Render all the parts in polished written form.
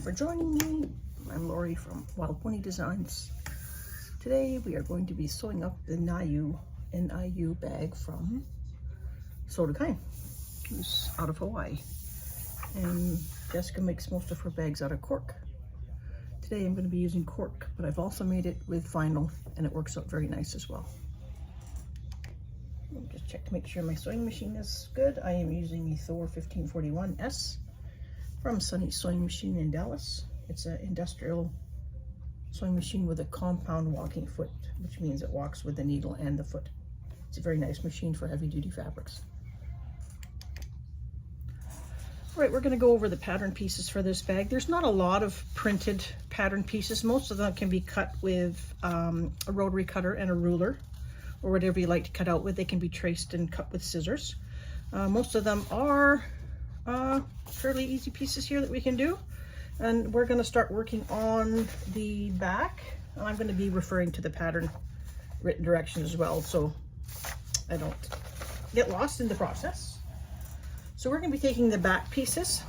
for joining me. I'm Lori from Wild Pony Designs. Today we are going to be sewing up the NIU bag from Sew Da Kine, who's out of Hawaii. And Jessica makes most of her bags out of cork. Today I'm going to be using cork, but I've also made it with vinyl and it works out very nice as well. I'll just check to make sure my sewing machine is good. I am using the Thor 1541S from Sunny Sewing Machine in Dallas. It's an industrial sewing machine with a compound walking foot, which means it walks with the needle and the foot. It's a very nice machine for heavy duty fabrics. All right, we're going to go over the pattern pieces for this bag. There's not a lot of printed pattern pieces. Most of them can be cut with a rotary cutter and a ruler, or whatever you like to cut out with. They can be traced and cut with scissors. Most of them are fairly easy pieces here that we can do. And we're going to start working on the back. And I'm going to be referring to the pattern written directions as well, so I don't get lost in the process. So we're going to be taking the back pieces.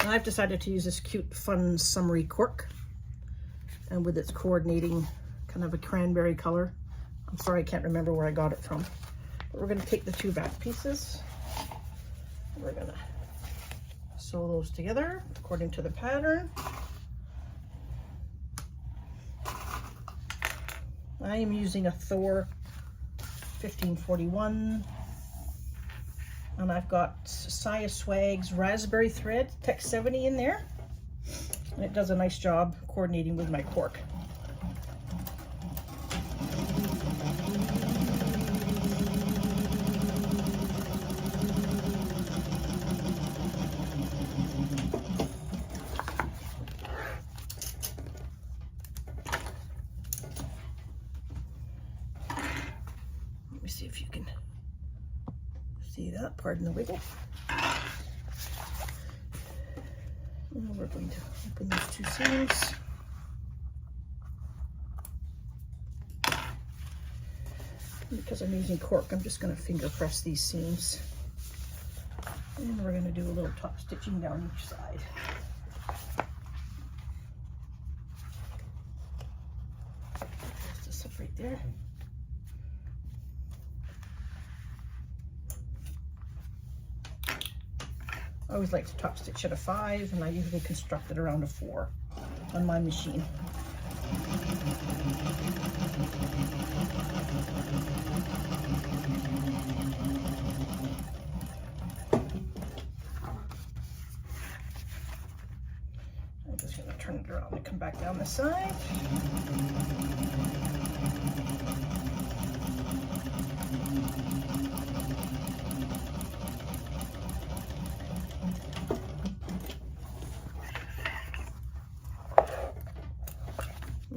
And I've decided to use this cute, fun, summery cork. And with its coordinating kind of a cranberry color. I'm sorry, I can't remember where I got it from. But we're going to take the two back pieces. And we're going to sew those together according to the pattern. I am using a Thor 1541. And I've got Saya Swag's Raspberry Thread Tech 70 in there. And it does a nice job coordinating with my cork. Let me see if you can see that, pardon the wiggle. And we're going to open those two seams. Because I'm using cork, I'm just going to finger press these seams. And we're going to do a little top stitching down each side. Just to separate there. I always like to top stitch at a 5, and I usually construct it around a 4 on my machine. I'm just going to turn it around and come back down the side.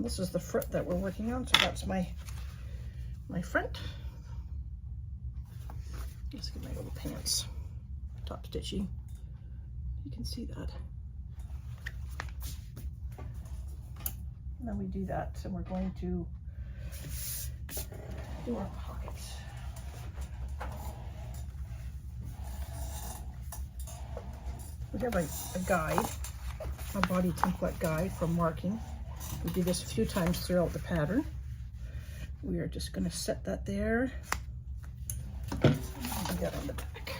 This is the front that we're working on, so that's my front. Let's get my little pants top stitching. You can see that. Now we do that, and we're going to do our pockets. We have a guide, a body template guide for marking. We do this a few times throughout the pattern. We are just going to set that there. And do that on the back.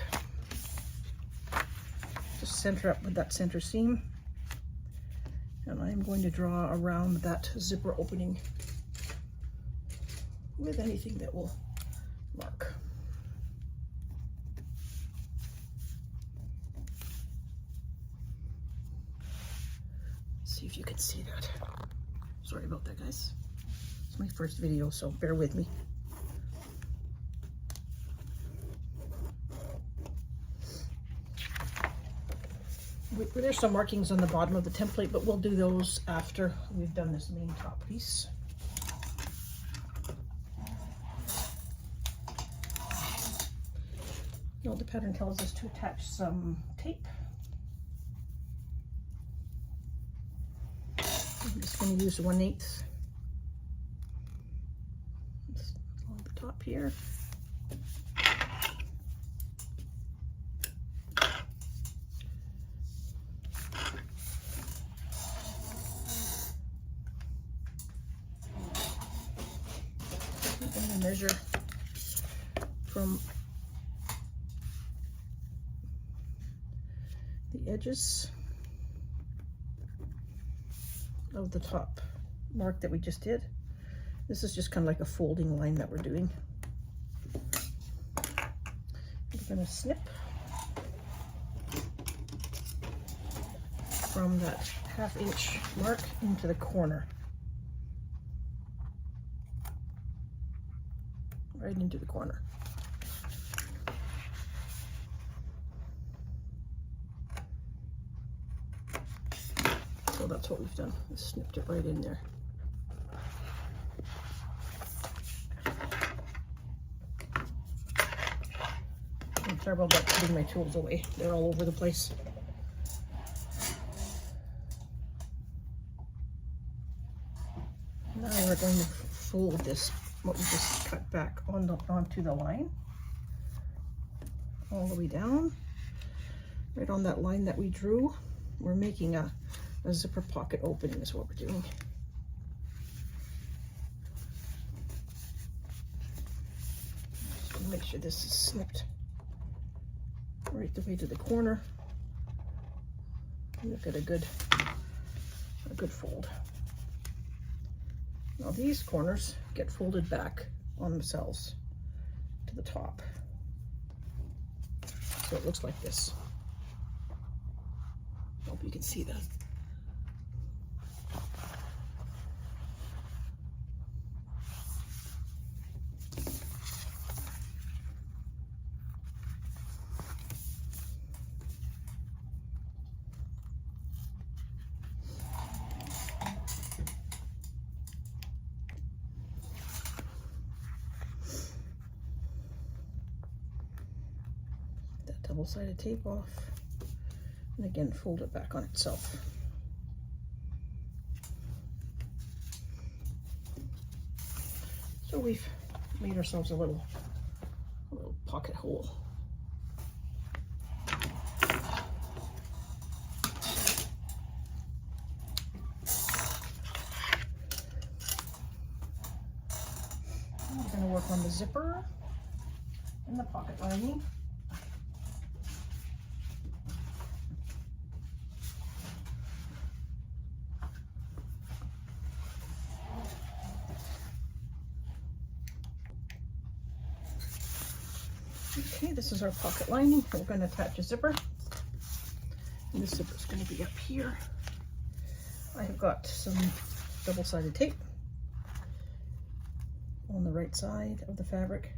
Just center up with that center seam. And I am going to draw around that zipper opening with anything that will mark. Let's see if you can see that. Sorry about that, guys. It's my first video, so bear with me. There's some markings on the bottom of the template, but we'll do those after we've done this main top piece. Now the pattern tells us to attach some tape. I'm just going to use 1/8 on the top here. measure from the edges of the top mark that we just did. This is just kind of like a folding line that we're doing. We're going to snip from that 1/2 inch mark into the corner. Right into the corner. So that's what we've done. We snipped it right in there. I'm sorry about putting my tools away. They're all over the place. Now we're going to fold this, what we just cut back onto the line, all the way down, right on that line that we drew. We're making a zipper pocket opening is what we're doing. Just gonna make sure this is snipped right the way to the corner. Look at a good fold. Now these corners get folded back on themselves to the top. So it looks like this. Hope you can see that. Double-sided tape off, and again fold it back on itself. So we've made ourselves a little pocket hole. We're going to work on the zipper and the pocket lining. Okay, this is our pocket lining. We're going to attach a zipper. And this zipper is going to be up here. I have got some double-sided tape on the right side of the fabric.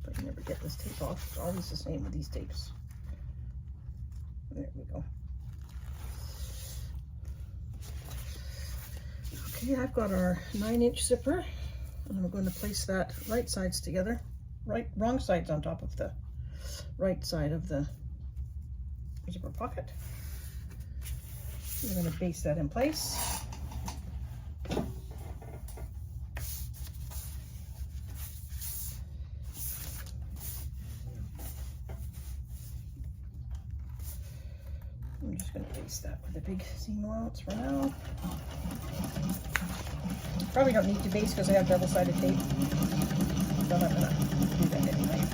But I never get this tape off. It's always the same with these tapes. There we go. Okay, I've got our 9-inch zipper, and I'm going to place that right sides together. Wrong sides on top of the right side of the zipper pocket. We're going to base that in place. I'm just going to base that with a big seam allowance for now. Probably don't need to base because I have double-sided tape, but I'm going to do that anyway.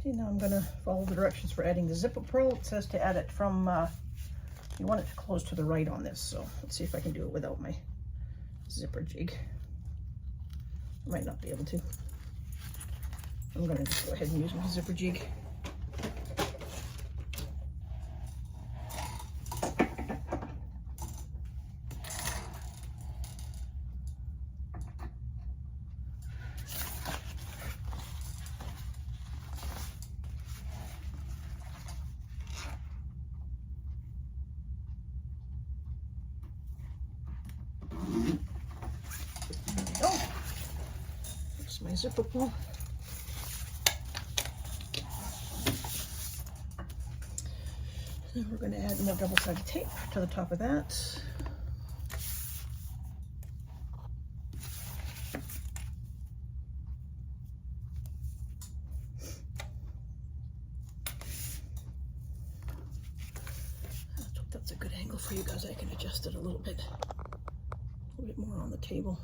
Okay, now I'm going to follow the directions for adding the zipper pearl. It says to add it from, you want it to close to the right on this, so let's see if I can do it without my zipper jig. I might not be able to. I'm going to just go ahead and use my zipper jig. my zipper pull. Now we're going to add more double-sided tape to the top of that. That's a good angle for you guys. I can adjust it a little bit more on the table.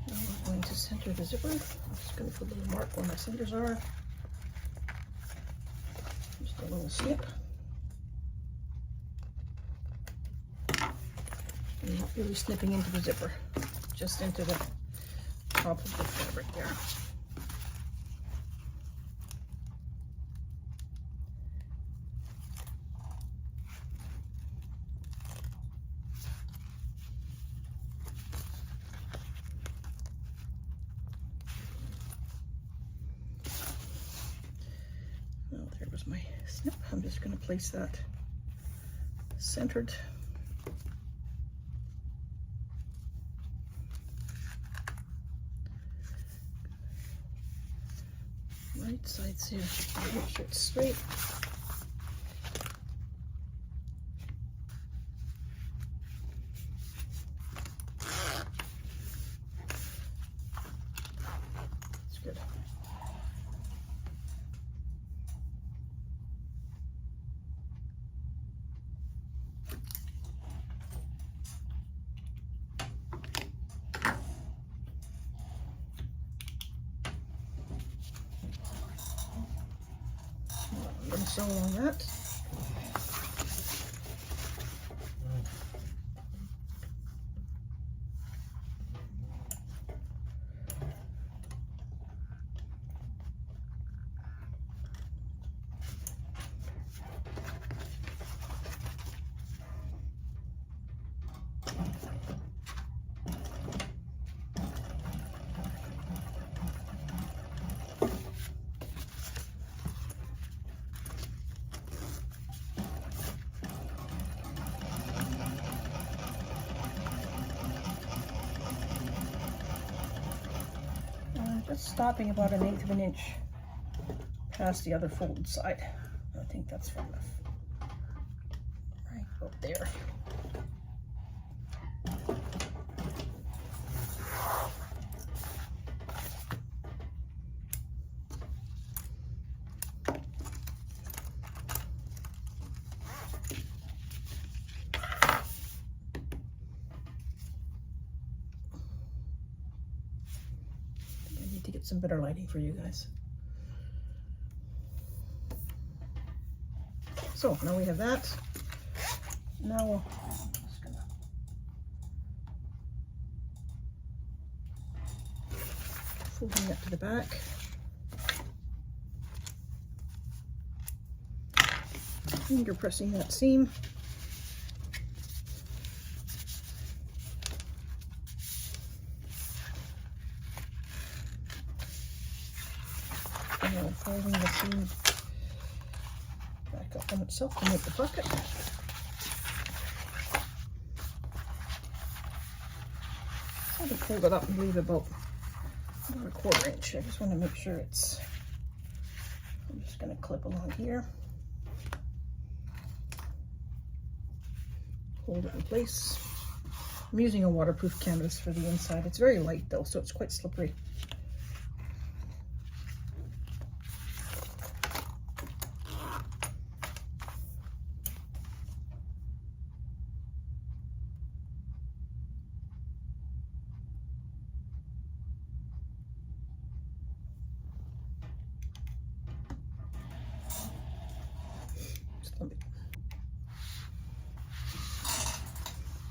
Now we're going to center the zipper. I'm just going to put a little mark where my centers are. Just a little snip. And not really snipping into the zipper, just into the top of the fabric there. Well, there was my snip. I'm just going to place that centered. Right sides here. Make sure it's straight. That's good. I'm going to sew on that. Just stopping about 1/8 of an inch past the other folded side. I think that's far enough. Right about there. To get some better lighting for you guys. So now we have that. Now we're just gonna folding that to the back. Finger pressing that seam. And folding the seam back up on itself to make the pocket. I'm going to fold it up and leave about 1/4 inch. I just want to make sure it's, I'm just going to clip along here. Hold it in place. I'm using a waterproof canvas for the inside. It's very light though, so it's quite slippery.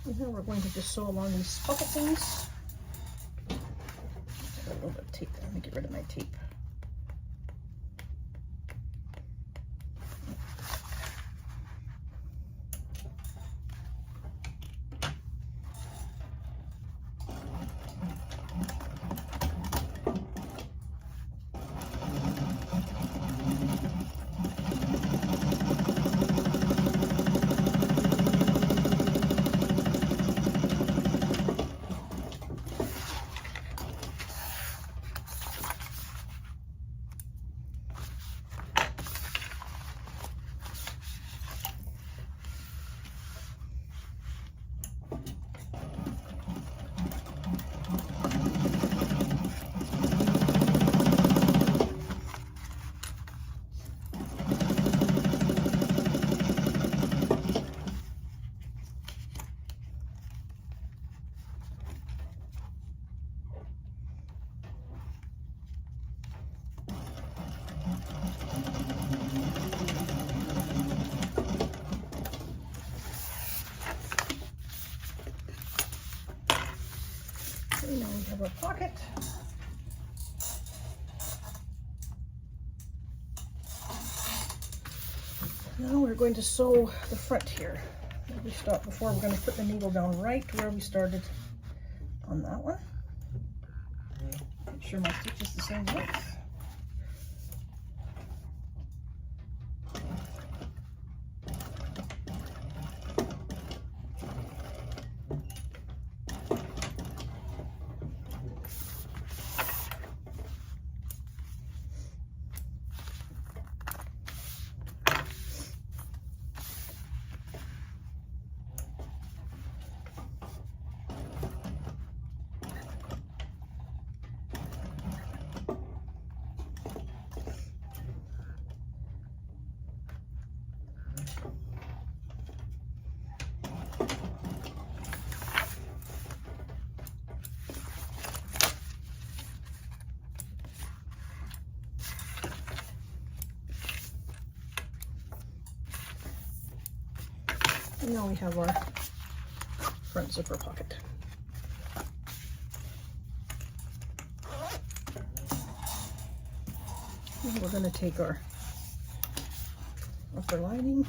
And now we're going to just sew along these buckle things. A little bit of tape. Let me get rid of my tape. Now we're going to sew the front here. We stopped before. We're going to put the needle down right where we started on that one. Make sure my stitch is the same width. And now we have our front zipper pocket. And we're going to take our upper lining,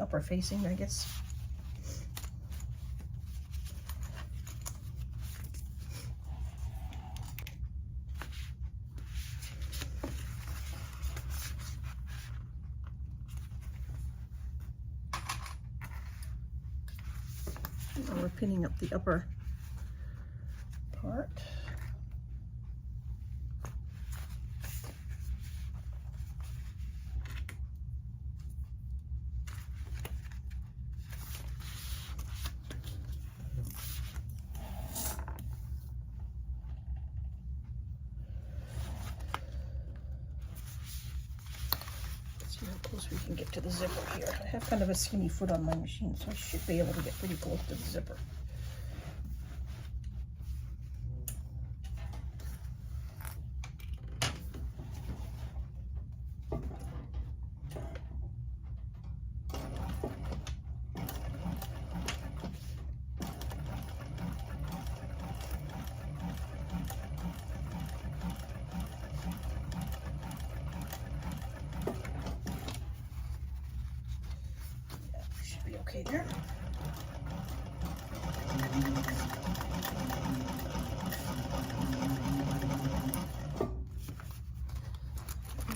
upper facing, I guess. Now we're pinning up the upper part. Let's see how close we can get to the zipper here. I have kind of a skinny foot on my machine, so I should be able to get pretty close to the zipper. Okay there.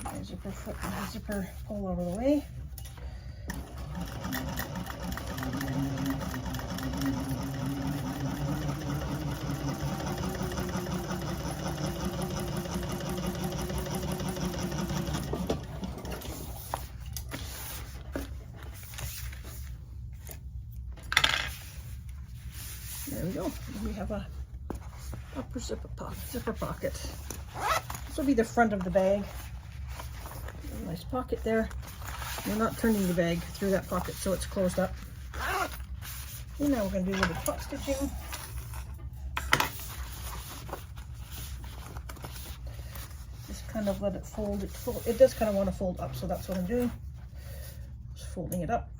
My zipper foot and the zipper pull out of the way. There we go. And we have a upper zipper pocket. This will be the front of the bag. A nice pocket there. We're not turning the bag through that pocket, so it's closed up. And now we're going to do a little top stitching. Just kind of let it fold. It does kind of want to fold up, so that's what I'm doing. Just folding it up.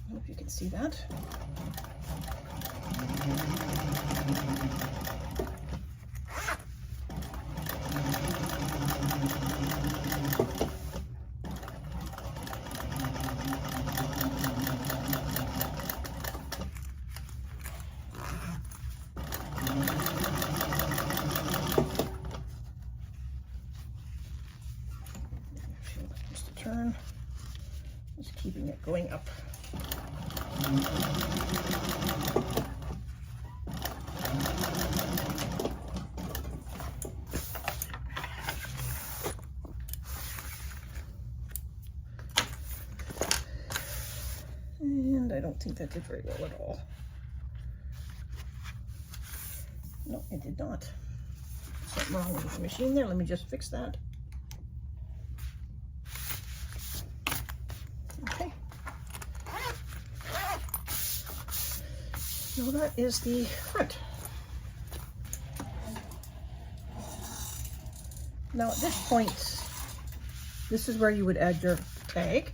I hope you can see that. Just a turn, just keeping it going up. And I don't think that did very well at all. No, it did not. Something wrong with the machine there. Let me just fix that. Okay. So that is the front. Now at this point, this is where you would add your tag.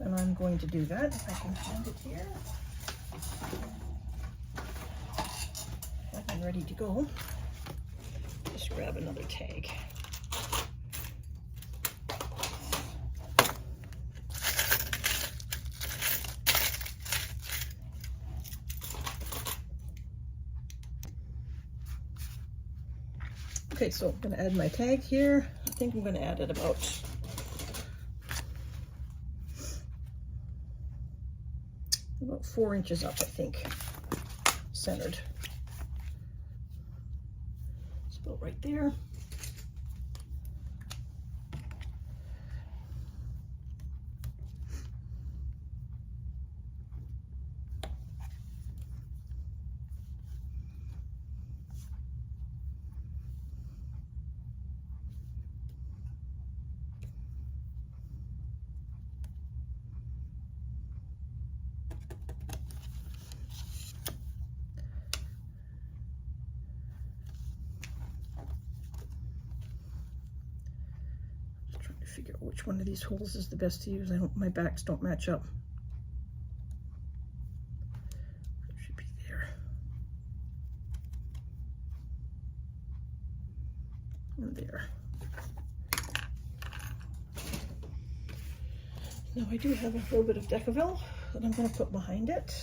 And I'm going to do that if I can find it here. If I can ready to go. Just grab another tag. Okay, so I'm going to add my tag here. I think I'm going to add it about about 4 inches up, I think, centered. It's about right there. Figure out which one of these holes is the best to use. My backs don't match up. It should be there. And there. Now I do have a little bit of Decavel that I'm going to put behind it.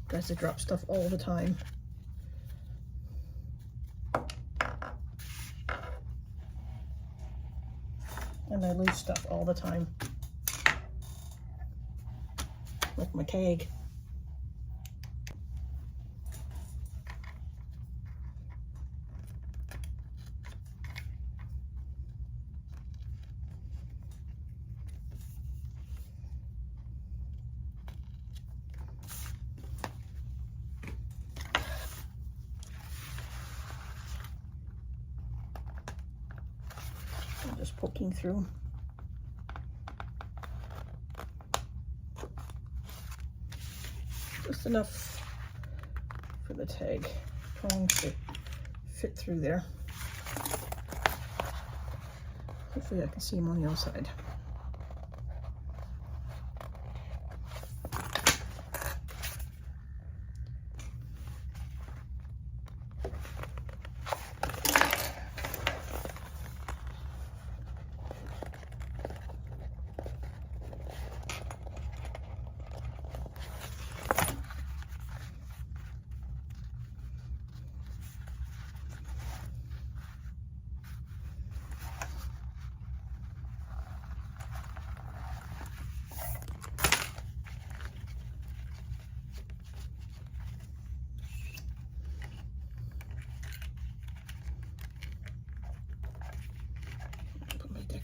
Guys, I drop stuff all the time. And I lose stuff all the time. Like my tag. Just poking through. Just enough for the tag prongs to fit through there. Hopefully I can see them on the other side.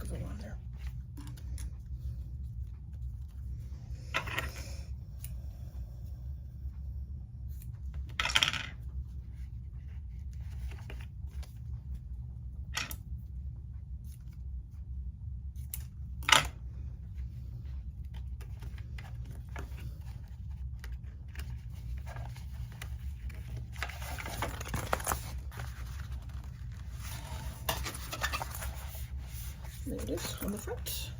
On there. There it is on the front.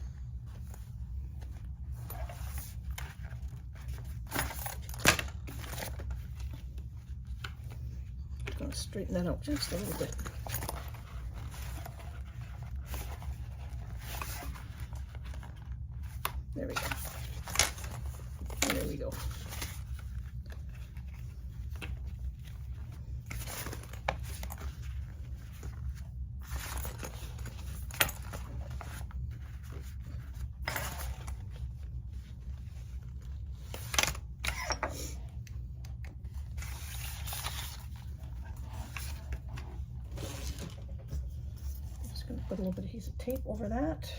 I'm going to straighten that out just a little bit. There we go. There we go. Put a little bit of adhesive tape over that.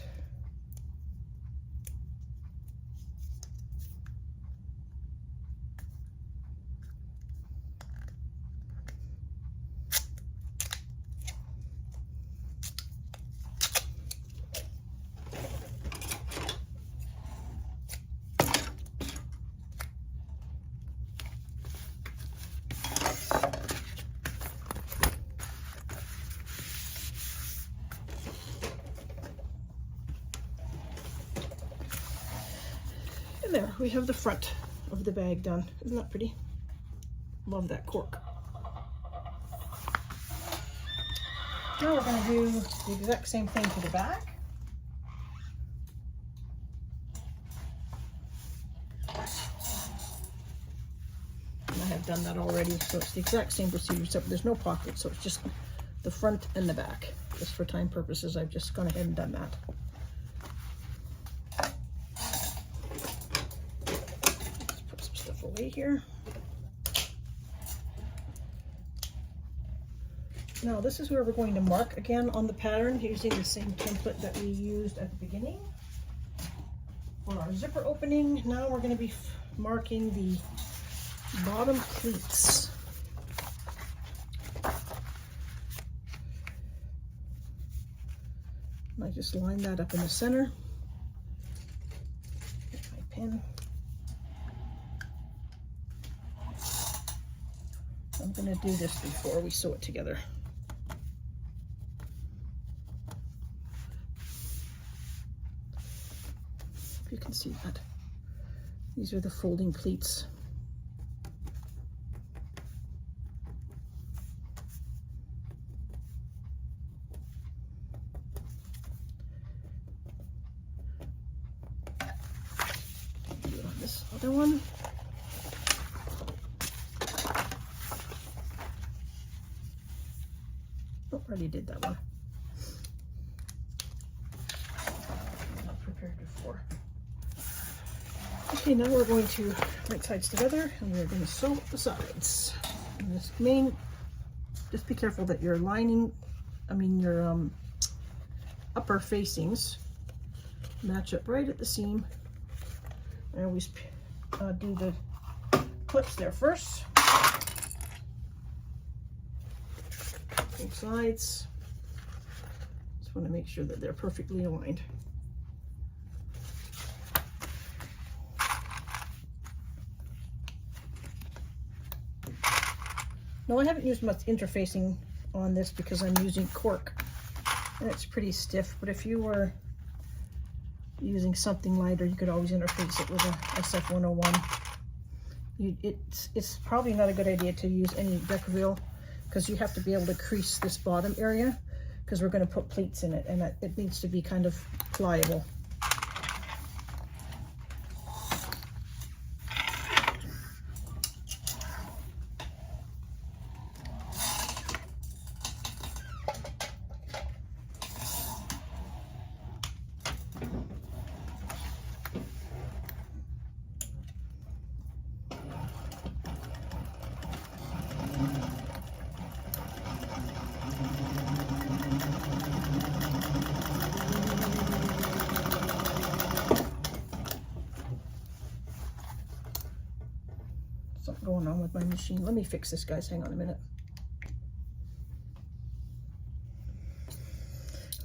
And there, we have the front of the bag done. Isn't that pretty? Love that cork. Now we're going to do the exact same thing to the back. And I have done that already, so it's the exact same procedure, except there's no pocket, so it's just the front and the back. Just for time purposes, I've just gone ahead and done that. Let's put some stuff away here. Now this is where we're going to mark again on the pattern using the same template that we used at the beginning for our zipper opening. Now we're going to be marking the bottom pleats. And I just line that up in the center. Get my pen. I'm going to do this before we sew it together. If you can see that. These are the folding pleats. Do it on this other one. Oh, already did that one. I'm not prepared before. Okay, now we're going to right sides together and we're going to sew the sides. And this just be careful that your lining, your upper facings match up right at the seam. I always do the clips there first. Both sides. Just want to make sure that they're perfectly aligned. Now I haven't used much interfacing on this because I'm using cork and it's pretty stiff, but if you were using something lighter, you could always interface it with a SF101. It's probably not a good idea to use any Decaville because you have to be able to crease this bottom area because we're going to put pleats in it and it needs to be kind of pliable. Something going on with my machine. Let me fix this, guys. Hang on a minute.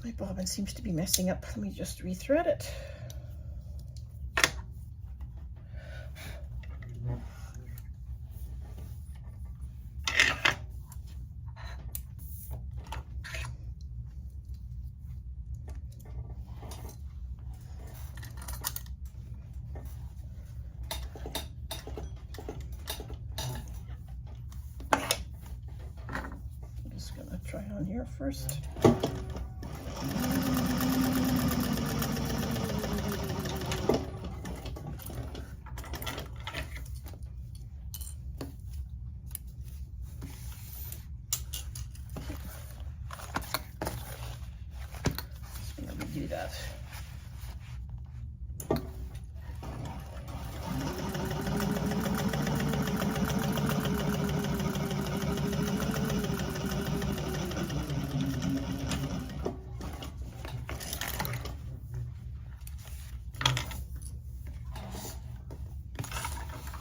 My bobbin seems to be messing up. Let me just rethread it. Try on here first. Let me do that.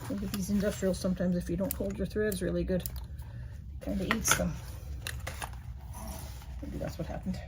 With these industrials, sometimes if you don't hold your threads really good, it kind of eats them. Maybe that's what happened.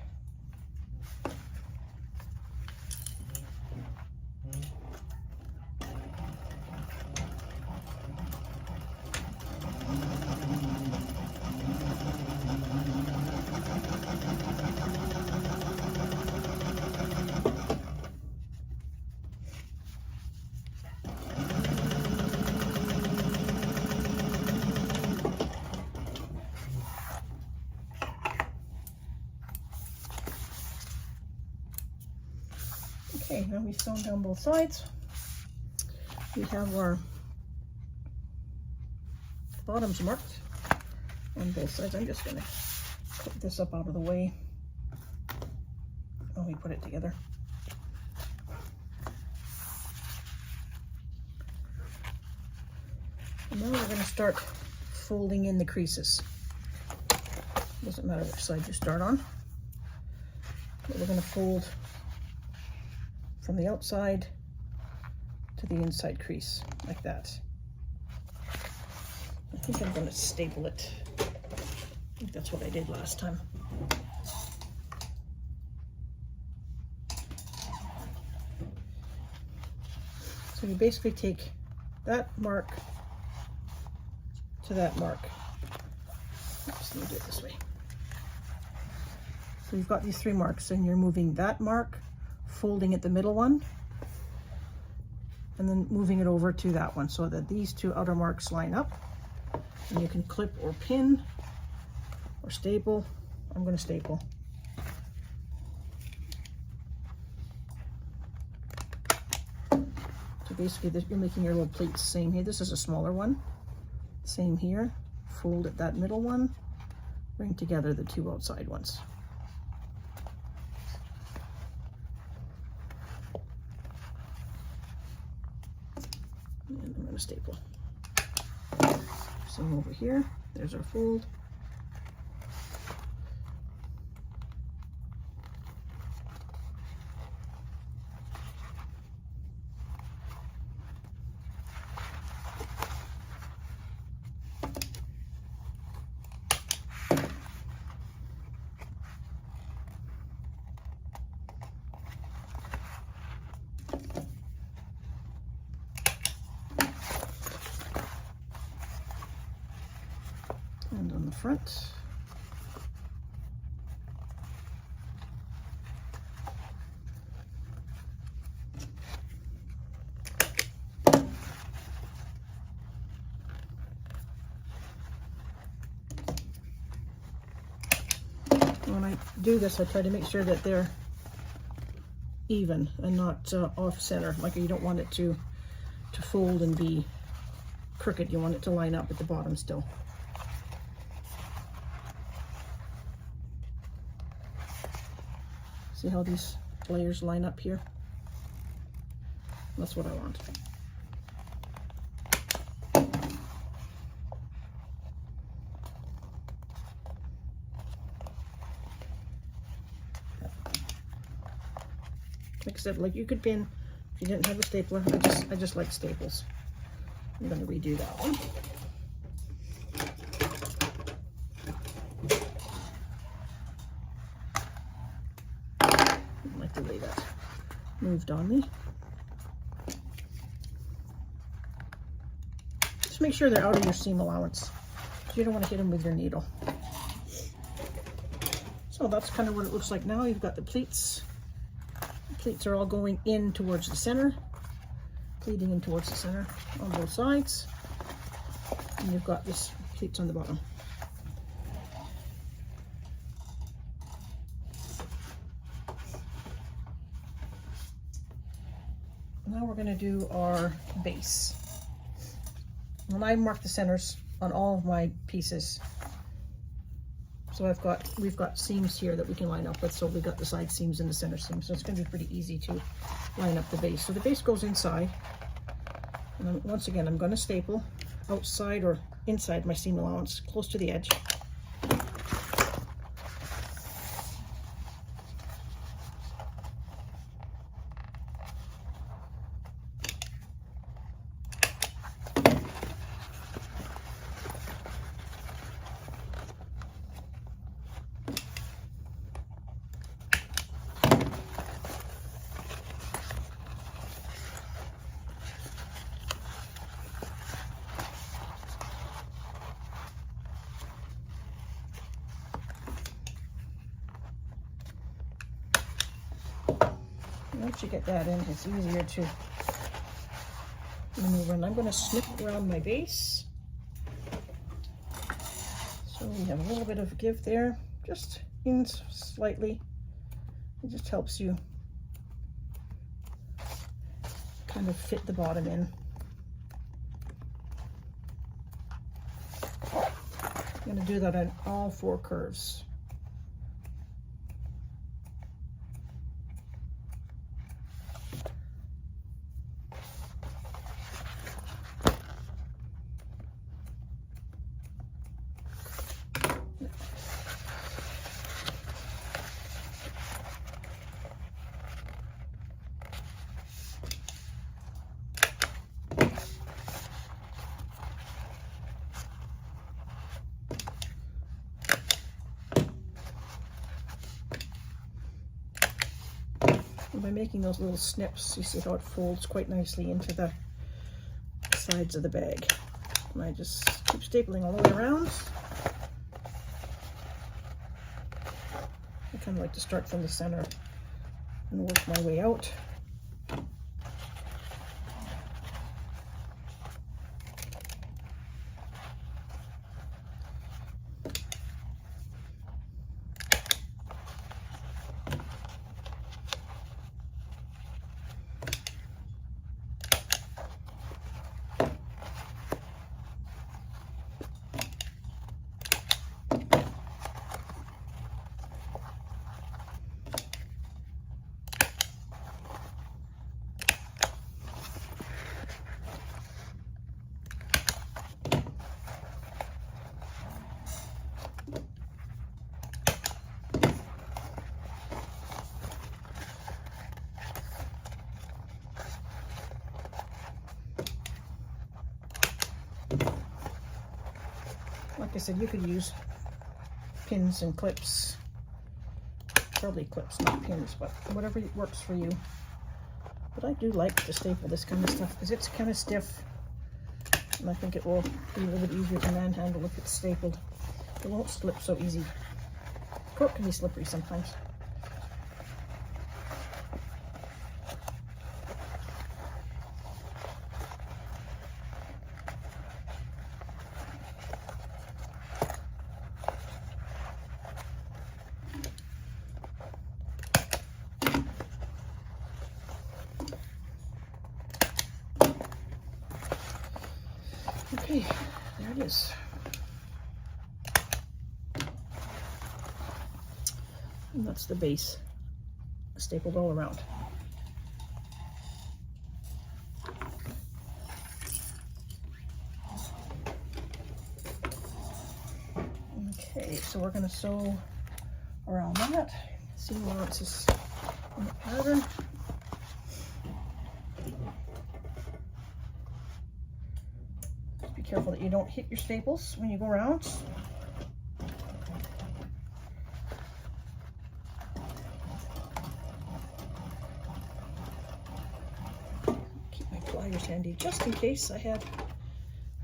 Okay, now we've sewn down both sides. We have our bottoms marked on both sides. I'm just going to put this up out of the way while we put it together. And now we're going to start folding in the creases. Doesn't matter which side you start on, but we're going to fold from the outside to the inside crease, like that. I think I'm going to staple it. I think that's what I did last time. So you basically take that mark to that mark. Oops, let me do it this way. So you've got these 3 marks, and you're moving that mark, folding at the middle one, and then moving it over to that one so that these 2 outer marks line up. And you can clip or pin or staple. I'm going to staple. So basically you're making your little pleats. Same here. This is a smaller one. Same here. Fold at that middle one. Bring together the 2 outside ones. And I'm going to staple. Same over here. There's our fold. And on the front. When I do this, I try to make sure that they're even and not off center. Like, you don't want it to fold and be crooked. You want it to line up at the bottom still. See how these layers line up here? That's what I want. Like I said, like, you could pin if you didn't have a stapler. I just like staples. I'm going to redo that one. The way that moved on me. Just make sure they're out of your seam allowance. You don't want to hit them with your needle. So that's kind of what it looks like now. You've got the pleats. The pleats are all going in towards the center, pleating in towards the center on both sides. And you've got this pleats on the bottom. Now we're going to do our base. And I mark the centers on all of my pieces. So we've got seams here that we can line up with. So we've got the side seams and the center seams. So it's going to be pretty easy to line up the base. So the base goes inside. And then, once again, I'm going to staple outside or inside my seam allowance, close to the edge. Once you get that in, it's easier to maneuver. And I'm going to snip around my base. So we have a little bit of give there, just in slightly. It just helps you kind of fit the bottom in. I'm going to do that on all 4 curves. By making those little snips, you see how it folds quite nicely into the sides of the bag. And I just keep stapling all the way around. I kind of like to start from the center and work my way out. Like I said, you could use pins and clips. Probably clips, not pins, but whatever works for you. But I do like to staple this kind of stuff because it's kind of stiff. And I think it will be a little bit easier to manhandle if it's stapled. It won't slip so easy. Cork can be slippery sometimes. Okay, there it is. And that's the base, stapled all around. Okay, so we're going to sew around that. See where it's just in the pattern. Just be careful that you don't hit your staples when you go around. Keep my pliers handy just in case I had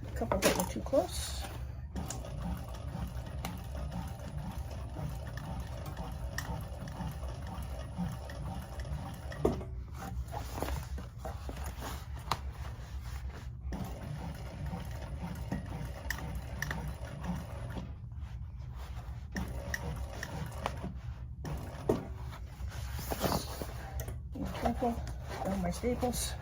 a couple that were too close. Careful around my staples. There.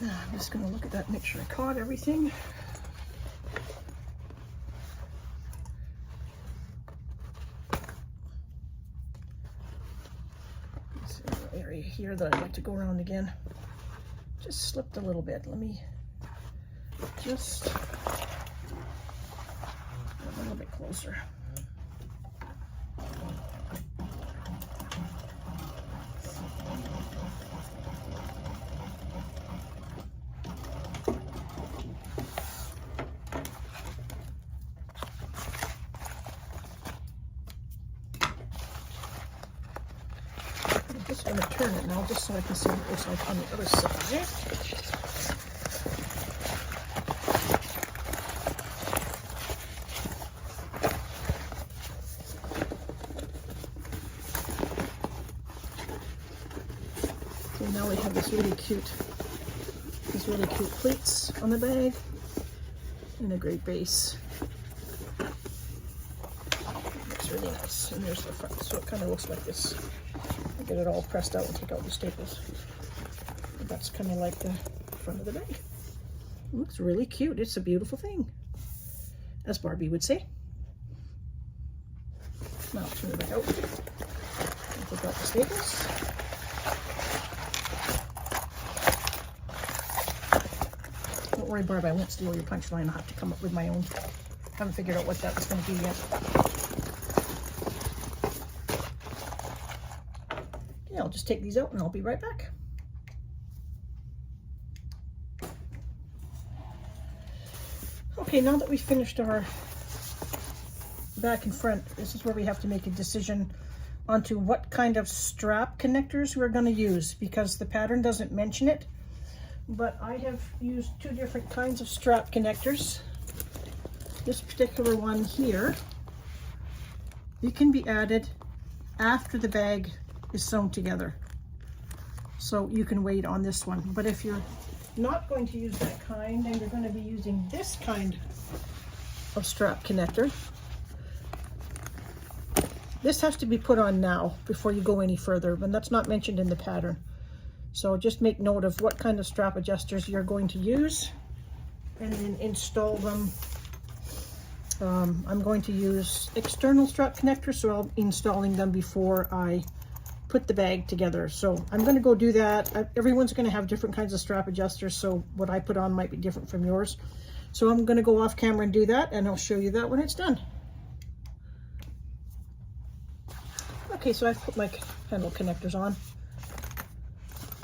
Now I'm just going to look at that, make sure I caught everything. This area here that I'd like to go around again. Just slipped a little bit. Let me just get a little bit closer. I'm just going to turn it now just so I can see what it looks like on the other side. Now we have these really cute pleats on the bag and a great base. Looks really nice. And there's the front, so it kind of looks like this. I'll get it all pressed out and take out the staples. But that's kind of like the front of the bag. It looks really cute. It's a beautiful thing, as Barbie would say. Now I'll turn it back out and take out the staples. Don't worry, Barb, I won't steal your punchline. I'll have to come up with my own. Haven't figured out what that was going to be yet. Okay, I'll just take these out and I'll be right back. Okay, now that we've finished our back and front, this is where we have to make a decision onto what kind of strap connectors we're going to use, because the pattern doesn't mention it. But I have used two different kinds of strap connectors. This particular one here, it can be added after the bag is sewn together. So you can wait on this one. But if you're not going to use that kind, and you're going to be using this kind of strap connector, this has to be put on now before you go any further, but that's not mentioned in the pattern. So just make note of what kind of strap adjusters you're going to use and then install them. I'm going to use external strap connectors, so I'll be installing them before I put the bag together. So I'm going to go do that. Everyone's going to have different kinds of strap adjusters, so what I put on might be different from yours. So I'm going to go off camera and do that, and I'll show you that when it's done. Okay, so I've put my handle connectors on.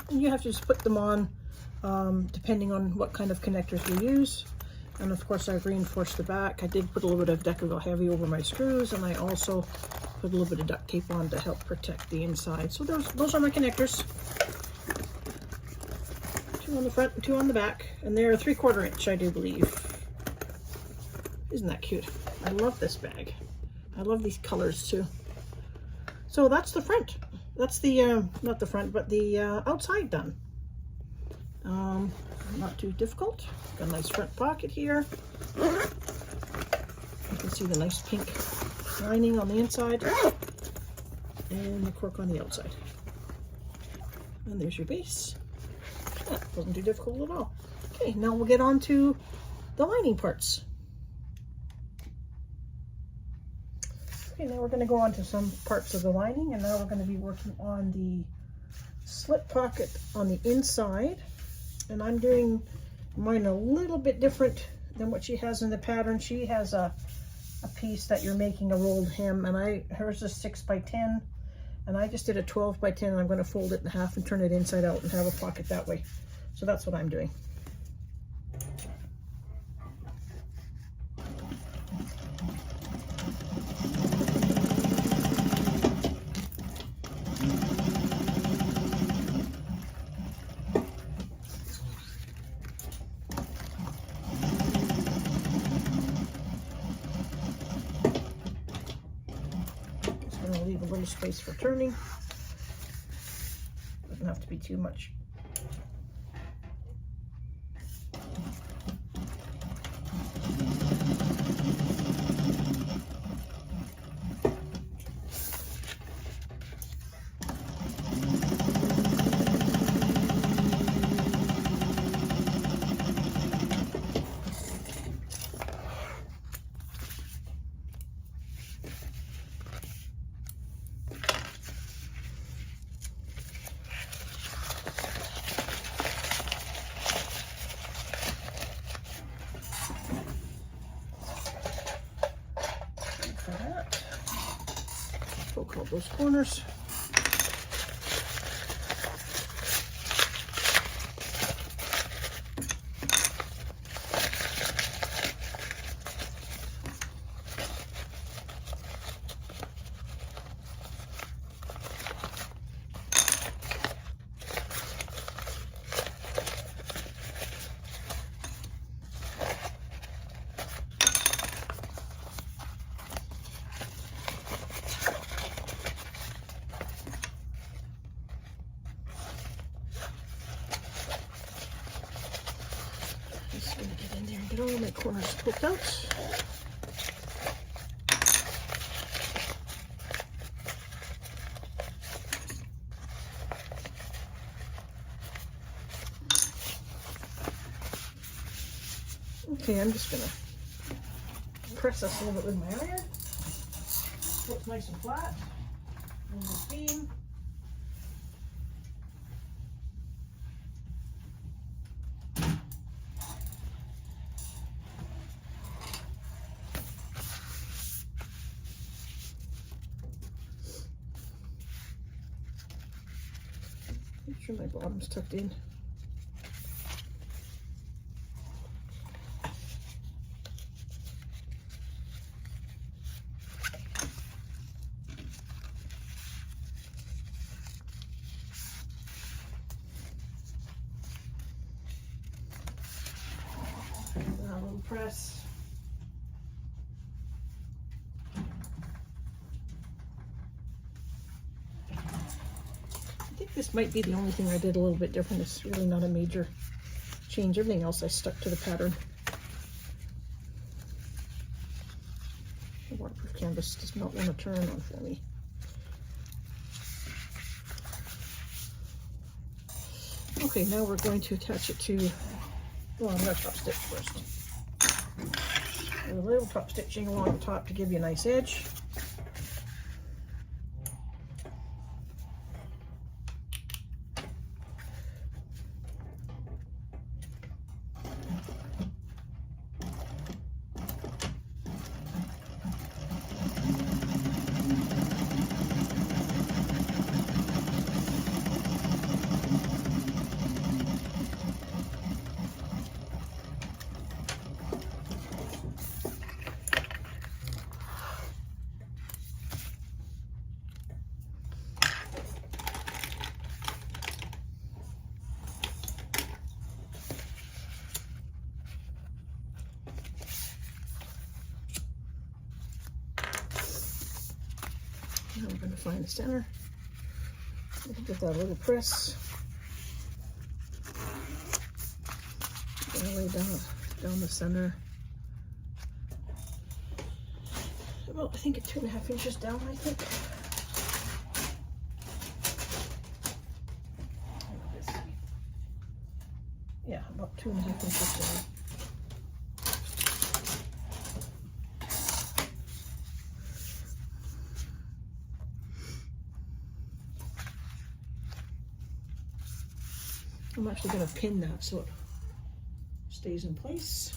And you have to just put them on depending on what kind of connectors you use. And of course I've reinforced the back. I did put a little bit of Deco Heavy over my screws, and I also put a little bit of duct tape on to help protect the inside. So those are my connectors. 2 on the front and 2 on the back. And they're 3/4 inch, I do believe. Isn't that cute? I love this bag. I love these colors too. So that's the front. That's the, not the front, but the outside done. Not too difficult. Got a nice front pocket here. You can see the nice pink lining on the inside and the cork on the outside. And there's your base. That wasn't too difficult at all. Okay, now we'll get on to the lining parts. Okay, now we're going to go on to some parts of the lining, and now we're going to be working on the slip pocket on the inside. And I'm doing mine a little bit different than what she has in the pattern. She has a piece that you're making a rolled hem, and hers is 6 by 10, and I just did a 12 by 10, and I'm going to fold it in half and turn it inside out and have a pocket that way. So that's what I'm doing. Leave a little space for turning. Doesn't have to be too much. those corners. Just gonna get in there and get all my corners poked out. Okay, I'm just gonna press this a little bit with my iron. So it's nice and flat. And the seam. Make sure my bottom's tucked in. A little press. I think this might be the only thing I did a little bit different. It's really not a major change. Everything else I stuck to the pattern. The waterproof canvas does not want to turn on for me. Okay, now we're going to attach it to, well, I'm going to top stitch first. A little top stitching along the top to give you a nice edge. Now we're going to find the center. Give that a little press. All the way down the center. About, I think, 2.5 inches down, I think. Yeah, about 2.5 inches down. I'm actually going to pin that so it stays in place.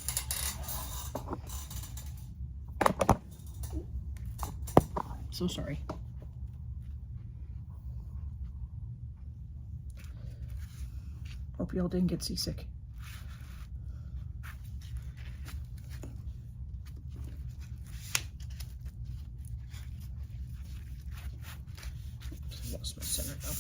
So sorry. Hope you all didn't get seasick. Oops, I lost my center now.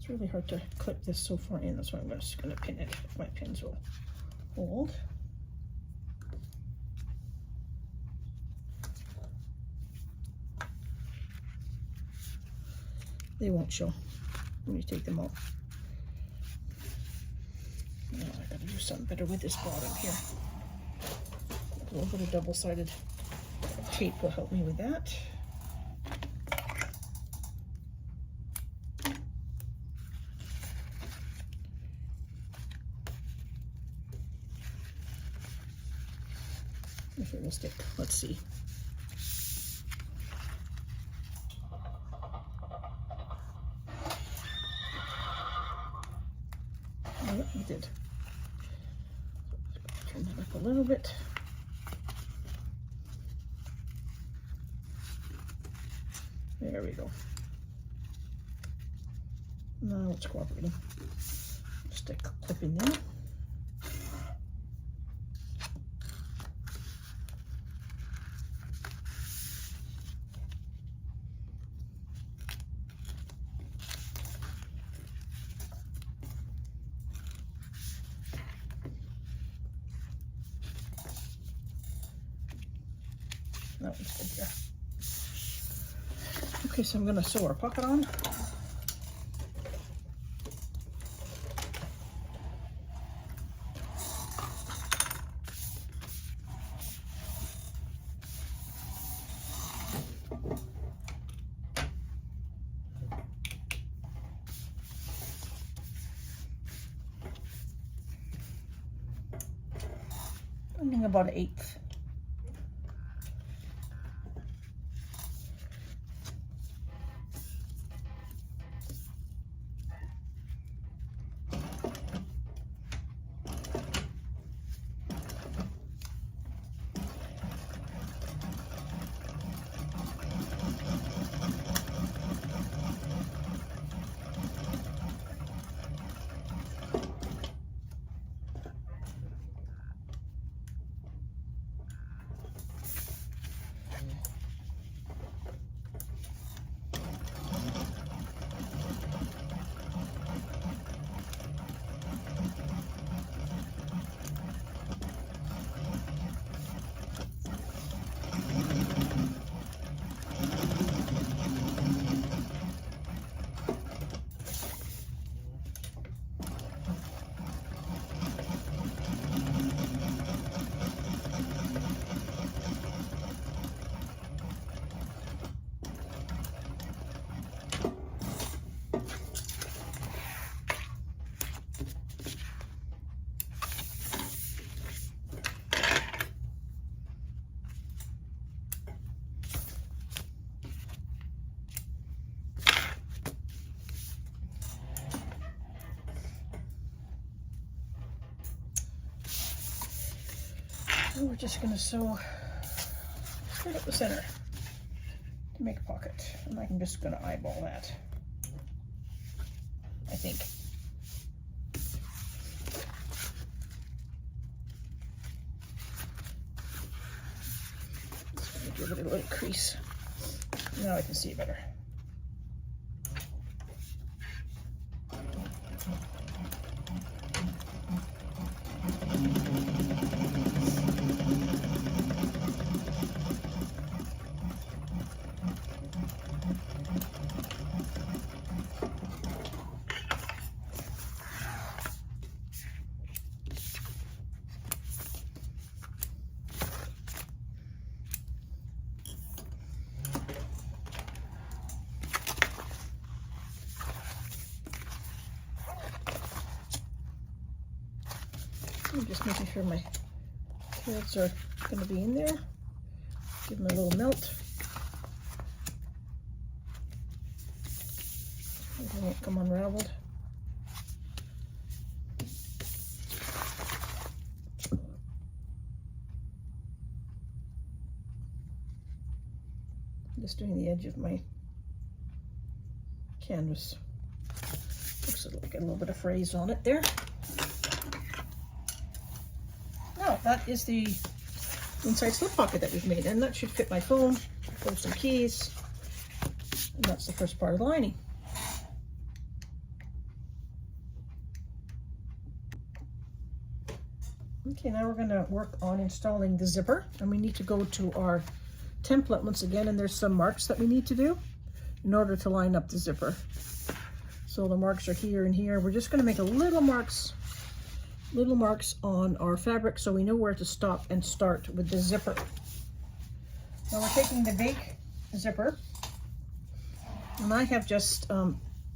It's really hard to clip this so far in, that's why I'm just going to pin it. My pins will hold. They won't show when you take them out. Now I gotta do something better with this bottom here. A little bit of double-sided tape will help me with that. gonna stick. Let's see. Oh, it did. Turn that up a little bit. There we go. Now it's cooperating. Stick a clip in there. That one's good there. Okay, so I'm going to sew our pocket on. Finding about 1/8. And we're just going to sew straight up the center to make a pocket. And I'm just going to eyeball that, I think. Just going to give it a little crease. Now I can see it better. I'm just making sure my carrots are going to be in there. Give them a little melt. They won't come unraveled. I'm just doing the edge of my canvas. Looks like a little bit of fraise on it there. That is the inside slip pocket that we've made, and that should fit my phone, throw some keys, and that's the first part of the lining. Okay, now we're going to work on installing the zipper, and we need to go to our template once again, and there's some marks that we need to do in order to line up the zipper. So the marks are here and here. We're just going to make a little marks on our fabric so we know where to stop and start with the zipper. Now we're taking the big zipper, and I have just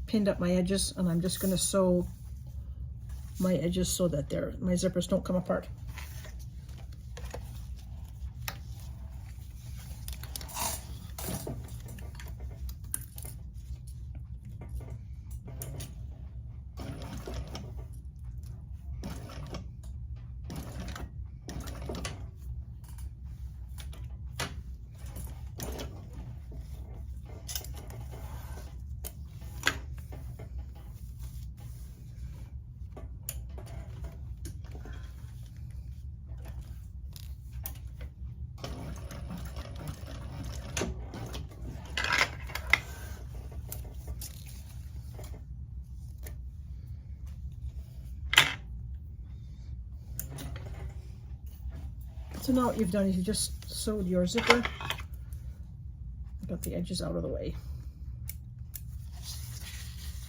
pinned up my edges, and I'm just going to sew my edges so that my zippers don't come apart. So now what you've done is you just sewed your zipper, got the edges out of the way.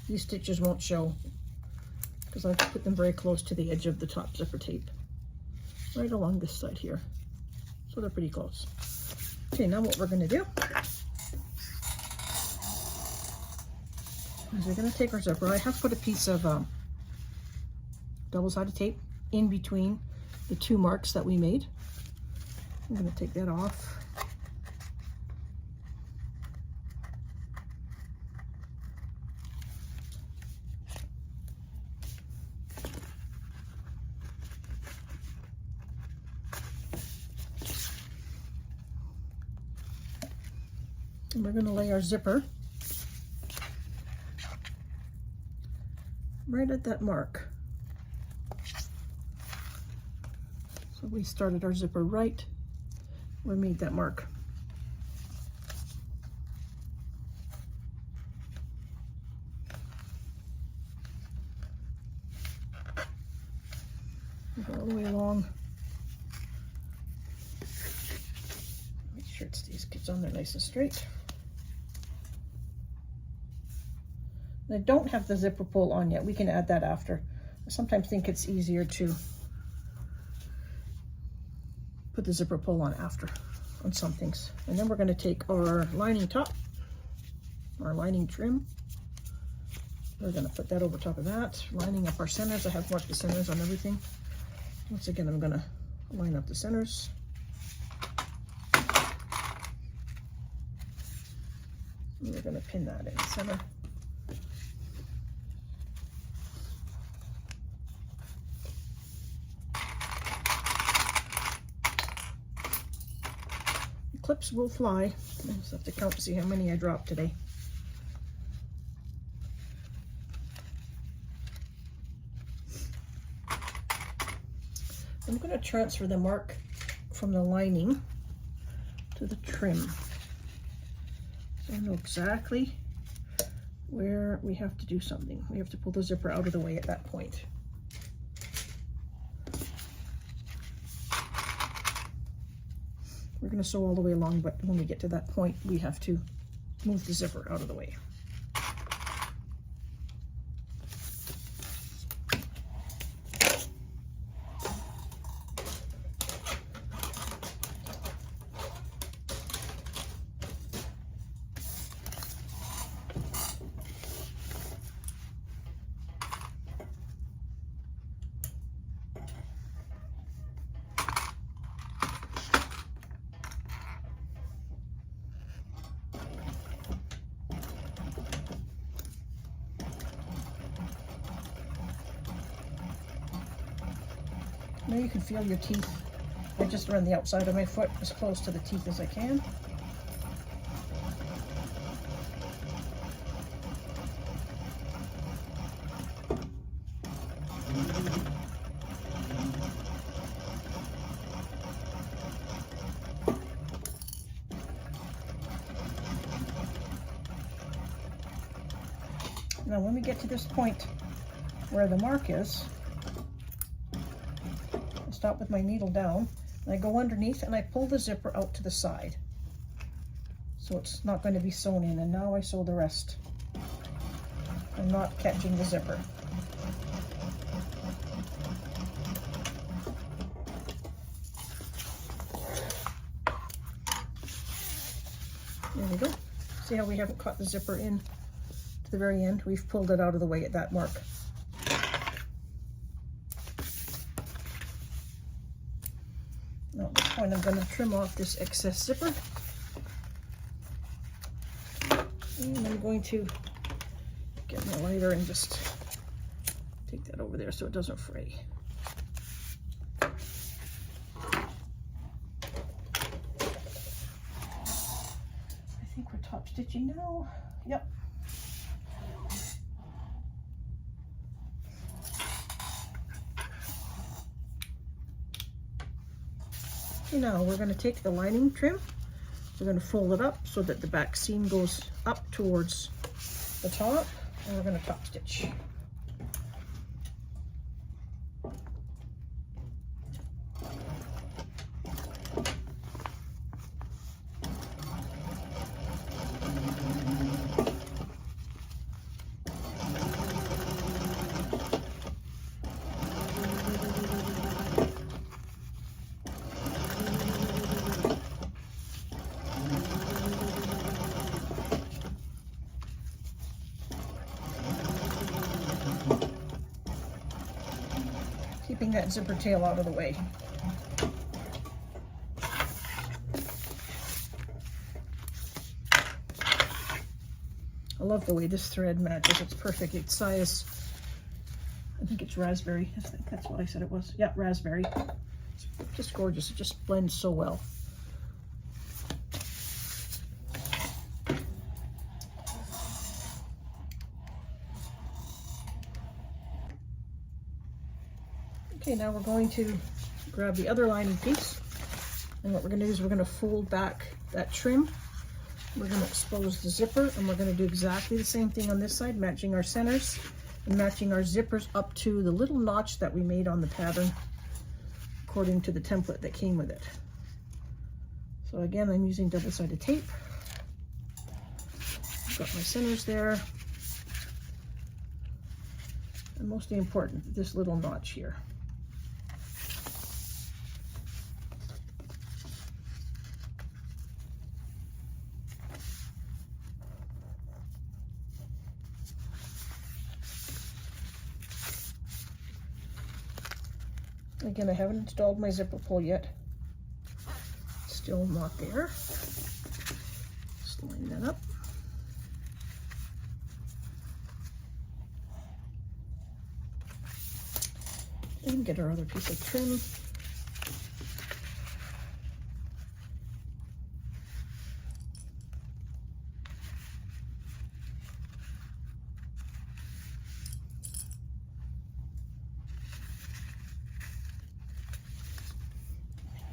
These stitches won't show because I've put them very close to the edge of the top zipper tape, right along this side here. So they're pretty close. Okay, now what we're going to do is we're going to take our zipper. I have put a piece of double-sided tape in between the two marks that we made. I'm going to take that off. And we're going to lay our zipper right at that mark. So we started our zipper right, we made that mark. Go all the way along. Make sure it gets on there nice and straight. I don't have the zipper pull on yet. We can add that after. I sometimes think it's easier to put the zipper pull on after on some things. And then we're going to take our lining top, our lining trim. We're going to put that over top of that, lining up our centers. I have marked the centers on everything. Once again, I'm going to line up the centers. And we're going to pin that in the center. Clips will fly. I just have to count to see how many I dropped today. I'm going to transfer the mark from the lining to the trim. So I know exactly where we have to do something. We have to pull the zipper out of the way at that point. We're going to sew all the way along, but when we get to that point, we have to move the zipper out of the way. Now you can feel your teeth. I just run the outside of my foot as close to the teeth as I can. Now when we get to this point where the mark is, stop with my needle down, and I go underneath and I pull the zipper out to the side. So it's not going to be sewn in, and now I sew the rest. I'm not catching the zipper. There we go. See how we haven't caught the zipper in to the very end? We've pulled it out of the way at that mark. Now at this point I'm going to trim off this excess zipper. And I'm going to get my lighter and just take that over there so it doesn't fray. I think we're top stitching now. Yep. Now we're going to take the lining trim, we're going to fold it up so that the back seam goes up towards the top, and we're going to top stitch. that zipper tail out of the way. I love the way this thread matches. It's perfect. It's size, I think it's raspberry. I think that's what I said it was. Yeah, raspberry. It's just gorgeous. It just blends so well. Okay, now we're going to grab the other lining piece, and what we're going to do is we're going to fold back that trim. We're going to expose the zipper, and we're going to do exactly the same thing on this side, matching our centers and matching our zippers up to the little notch that we made on the pattern according to the template that came with it. So again, I'm using double-sided tape. I've got my centers there. And mostly important, this little notch here. Again, I haven't installed my zipper pull yet. Still not there. Just line that up. And get our other piece of trim.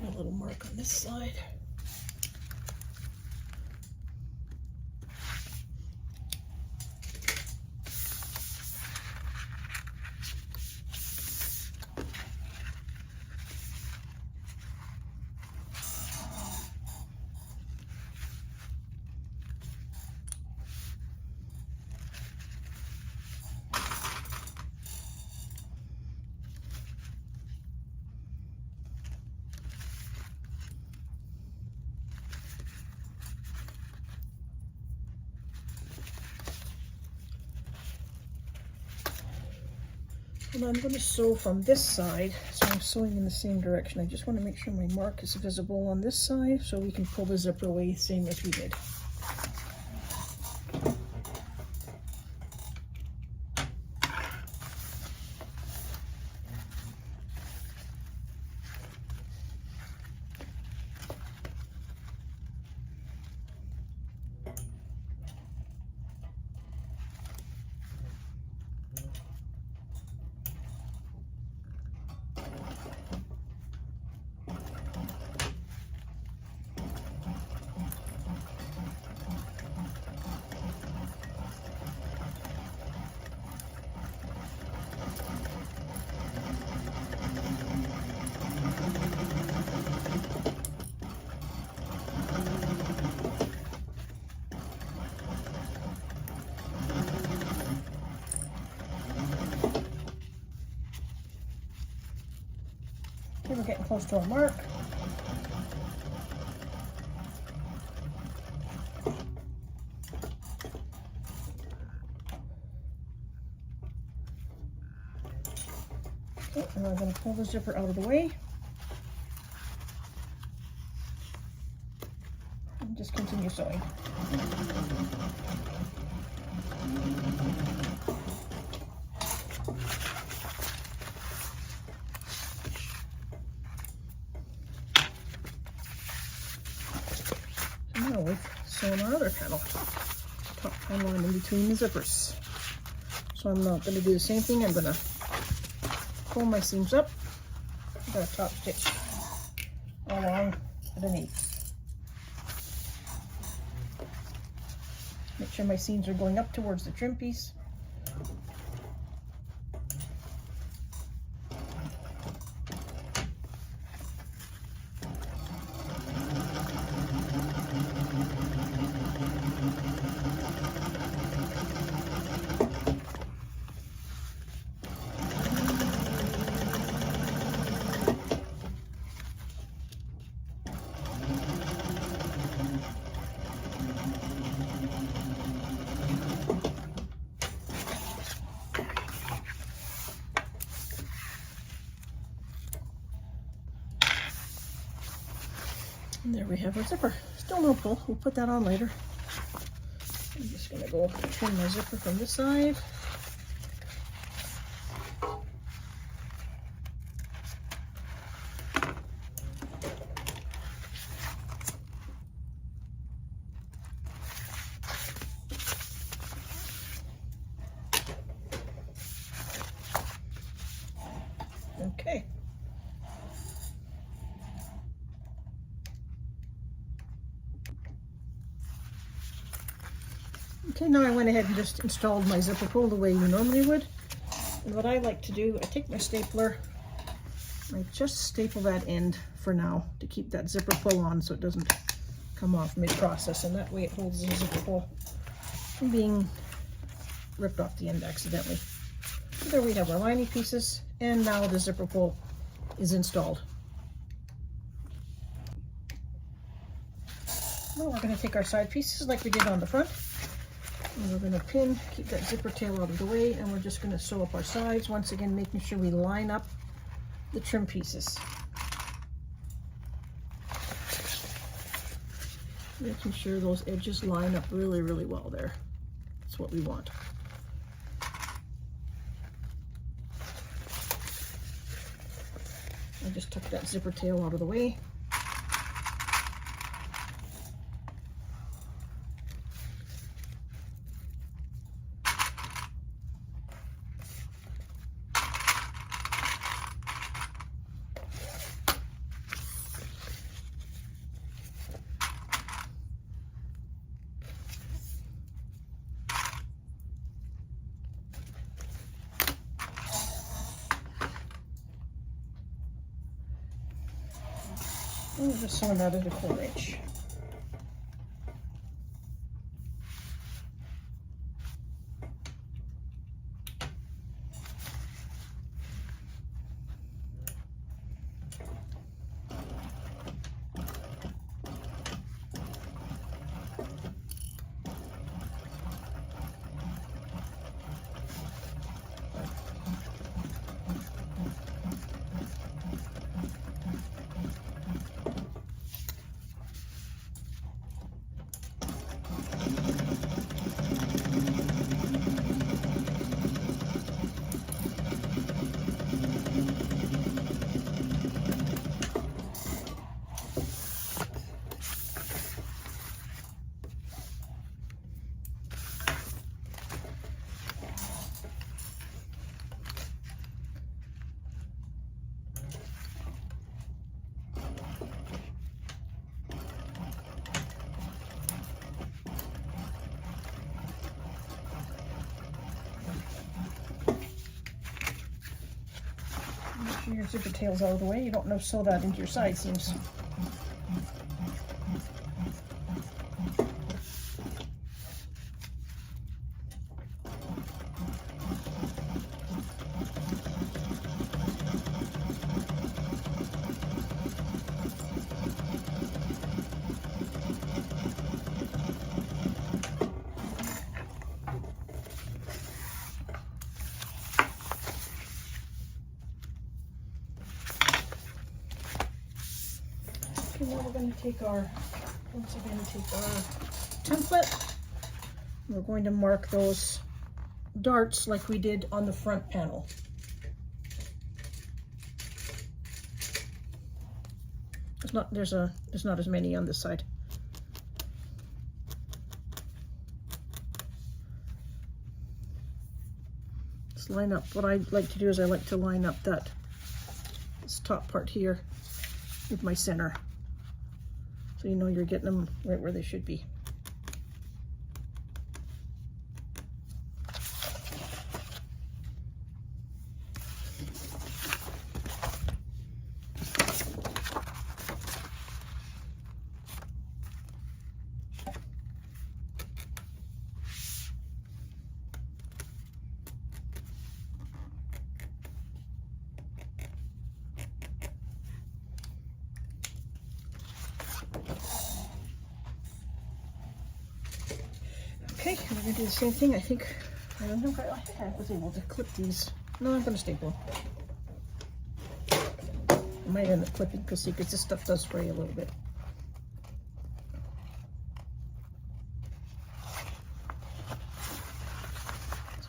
A little mark on this side. And I'm going to sew from this side, so I'm sewing in the same direction. I just want to make sure my mark is visible on this side so we can pull the zipper away same as we did. Okay, we're getting close to our mark. Okay, and I'm going to pull the zipper out of the way. And just continue sewing. Now we've sewn our other panel, top panel in between the zippers. So I'm not going to do the same thing. I'm going to pull my seams up. I've got a top stitch along underneath. Make sure my seams are going up towards the trim piece. there we have our zipper. Still no pull. We'll put that on later. I'm just going to go trim my zipper from this side. Okay. Okay, now I went ahead and just installed my zipper pull the way you normally would. And what I like to do, I take my stapler, I just staple that end for now to keep that zipper pull on so it doesn't come off mid-process, and that way it holds the zipper pull from being ripped off the end accidentally. So there we have our lining pieces, and now the zipper pull is installed. Now we're going to take our side pieces like we did on the front, and we're going to pin, keep that zipper tail out of the way, and we're just going to sew up our sides, once again making sure we line up the trim pieces. Making sure those edges line up really, really well there. That's what we want. I just took that zipper tail out of the way. And just sewing that at a 1/4 inch. Make sure your zipper tail's out of the way. You don't want to sew that into your side seams. And now we're going to take our, once again, take our template. We're going to mark those darts like we did on the front panel. There's not as many on this side. Let's line up. What I like to do is I like to line up this top part here with my center. So you know you're getting them right where they should be. Okay, and we're going to do the same thing. I think I was able to clip these. No, I'm going to staple them. I might end up clipping because this stuff does spray a little bit.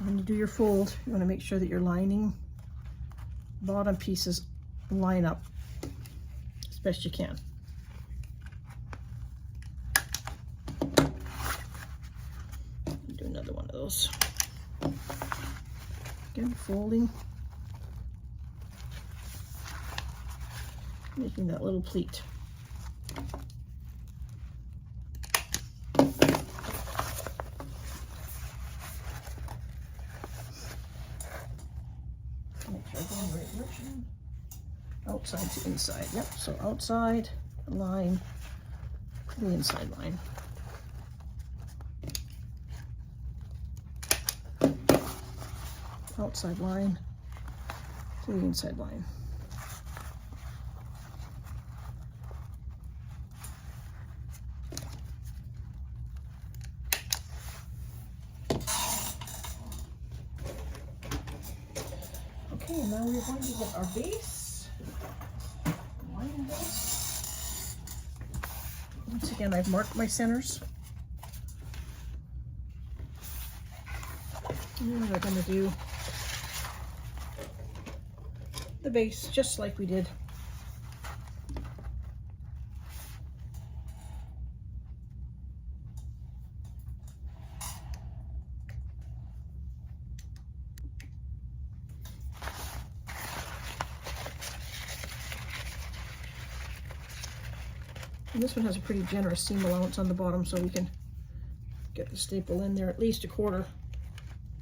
when you do your fold, you want to make sure that your lining bottom pieces line up as best you can. Do another one of those. Again, folding, making that little pleat. Make sure I'm going the right direction. Outside to inside. Yep, so outside line to the inside line. Outside line to the inside line. Okay, now we're going to get our base. Lining base. Once again, I've marked my centers. And we're going to do the base just like we did. And this one has a pretty generous seam allowance on the bottom, so we can get the staple in there at least a quarter,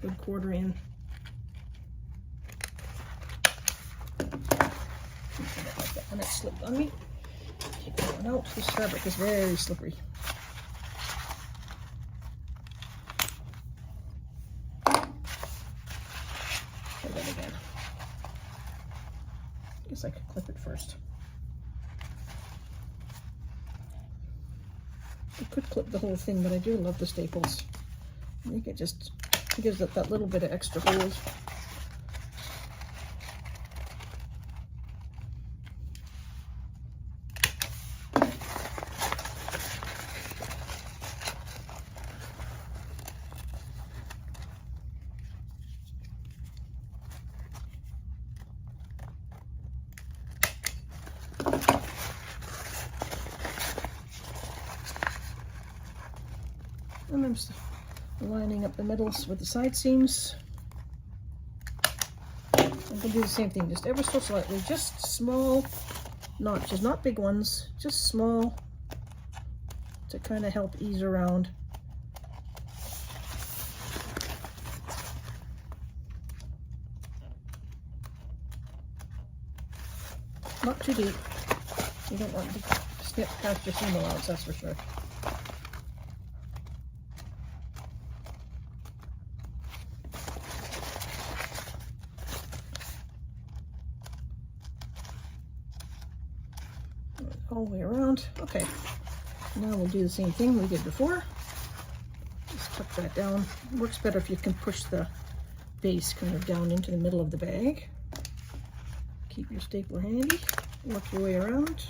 good quarter in. Like that one that slipped on me. Take that one out. This fabric is very slippery. Try that again. Guess I could clip it first. I could clip the whole thing, but I do love the staples. I think it just gives it that little bit of extra hold. And I'm just lining up the middles with the side seams. I'm going to do the same thing, just ever so slightly, just small notches, not big ones, just small to kind of help ease around. Not too deep. You don't want to snip past your seam allowance, that's for sure. All the way around. Okay, now we'll do the same thing we did before. Just tuck that down. It works better if you can push the base kind of down into the middle of the bag. Keep your stapler handy. Work your way around.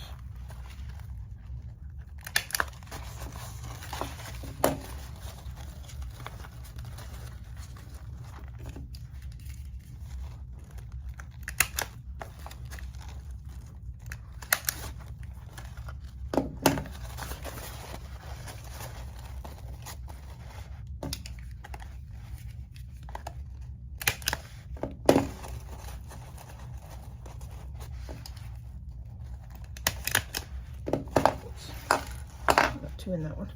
Two in that one.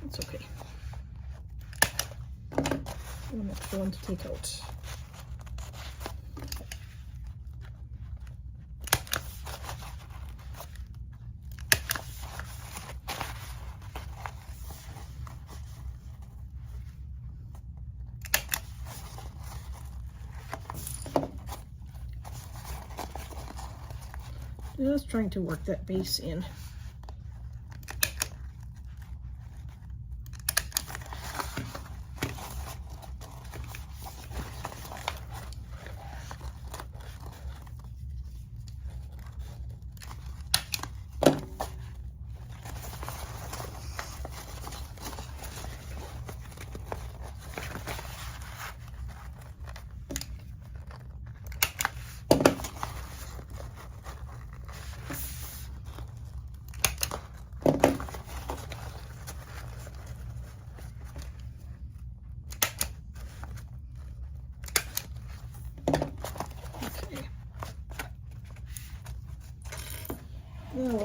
That's okay. And that's the one to take out. Just trying to work that base in.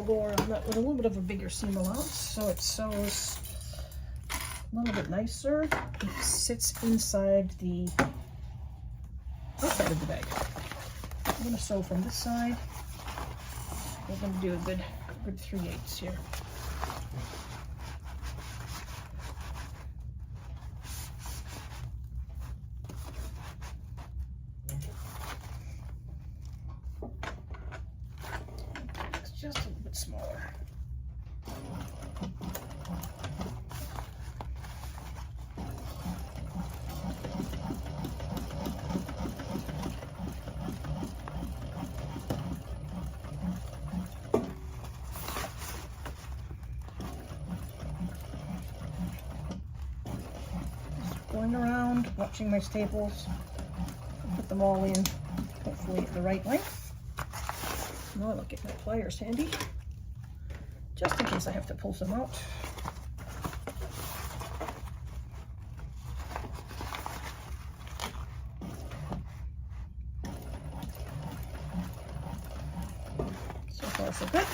go around that with a little bit of a bigger seam allowance so it sews a little bit nicer. It sits inside the outside of the bag. I'm going to sew from this side. We're going to do a good 3/8 here. It's just a little bit smaller. Going around, watching my staples, put them all in, hopefully at the right length. Now I'll get my pliers handy, just in case I have to pull some out. So far so good.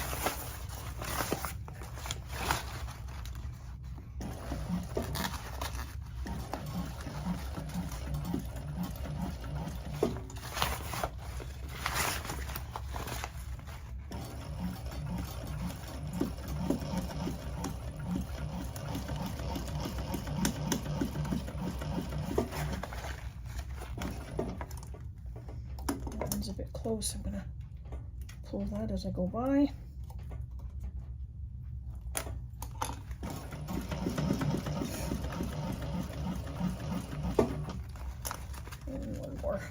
A bit close. I'm going to pull that as I go by. And one more.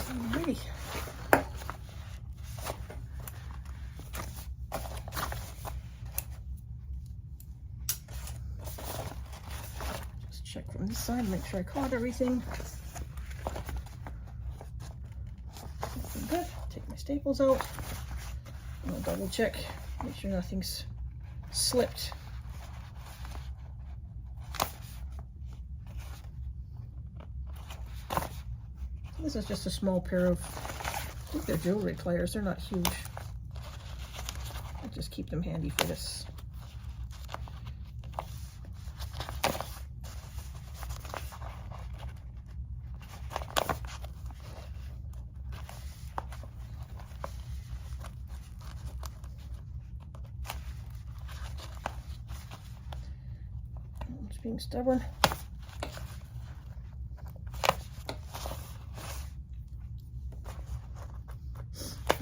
Alrighty. Just check from this side, make sure I caught everything. Looking good. Take my staples out. And I'll double check, make sure nothing's slipped. This is just a small pair of, I think they're jewelry pliers. They're not huge. I'll just keep them handy for this. I'm just being stubborn.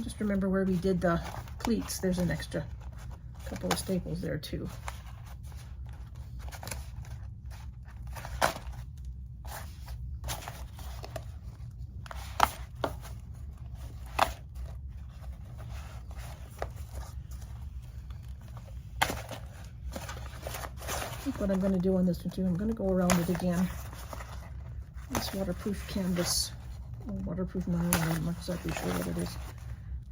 Just remember where we did the pleats, there's an extra couple of staples there too. I think what I'm going to do on this one too, I'm going to go around it again. This waterproof canvas, or waterproof nylon, I'm not exactly sure what it is.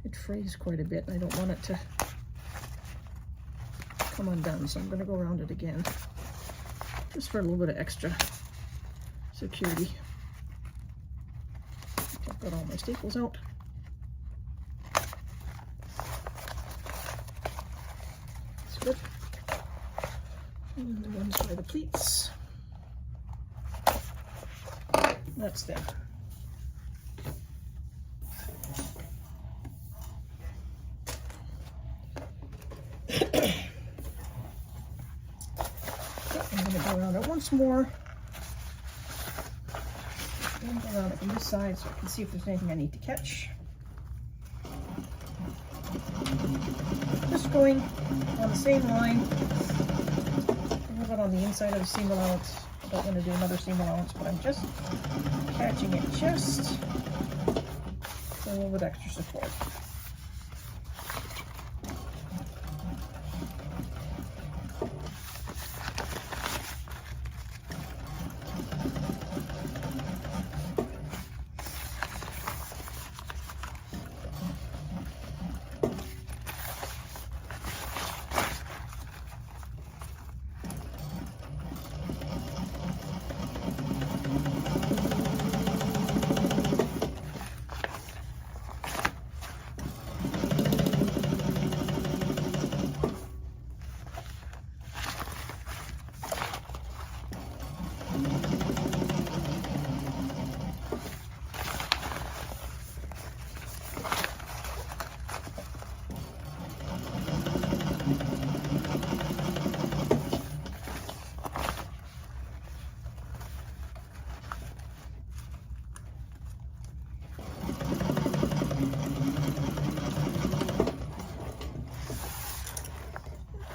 It frays quite a bit and I don't want it to come undone, so I'm going to go around it again just for a little bit of extra security. I've got all my staples out. That's good. And the ones by the pleats. That's them. I'm going to go around it once more. And go around it from this side so I can see if there's anything I need to catch. going on the same line, a little bit on the inside of the seam allowance. I don't want to do another seam allowance, but I'm just catching it just a little bit extra support.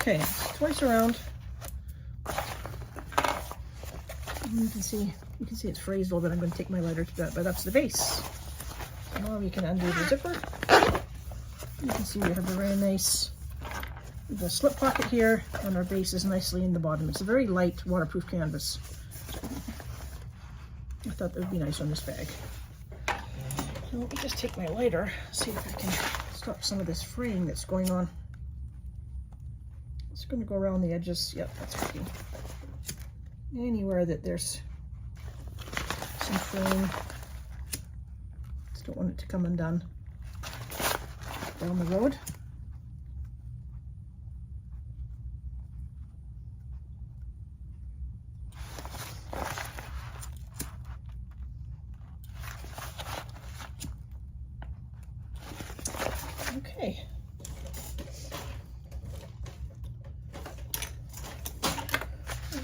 Okay, twice around. And you can see it's phrased a little bit. I'm going to take my lighter to that, but that's the base. So now we can undo the zipper. You can see we have a very nice slip pocket here, and our base is nicely in the bottom. It's a very light waterproof canvas. I thought that would be nice on this bag. So let me just take my lighter, see if I can stop some of this fraying that's going on. It's going to go around the edges. Yep, that's working. Anywhere that there's some fraying, just don't want it to come undone down the road. Okay.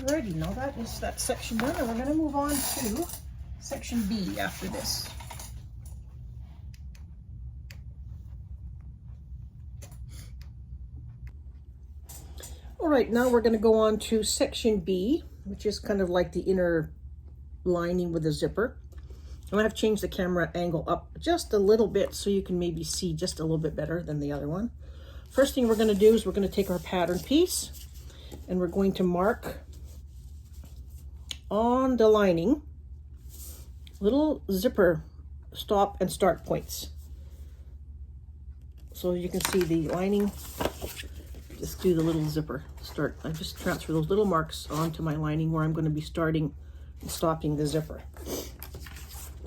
Alrighty, now that is that section done, and we're going to move on to section B after this. Alright, now we're going to go on to section B, which is kind of like the inner lining with the zipper. I'm going to have to change the camera angle up just a little bit so you can maybe see just a little bit better than the other one. First thing we're going to do is we're going to take our pattern piece and we're going to mark on the lining little zipper stop and start points. So you can see the lining, just do the little zipper start. I just transfer those little marks onto my lining where I'm going to be starting and stopping the zipper.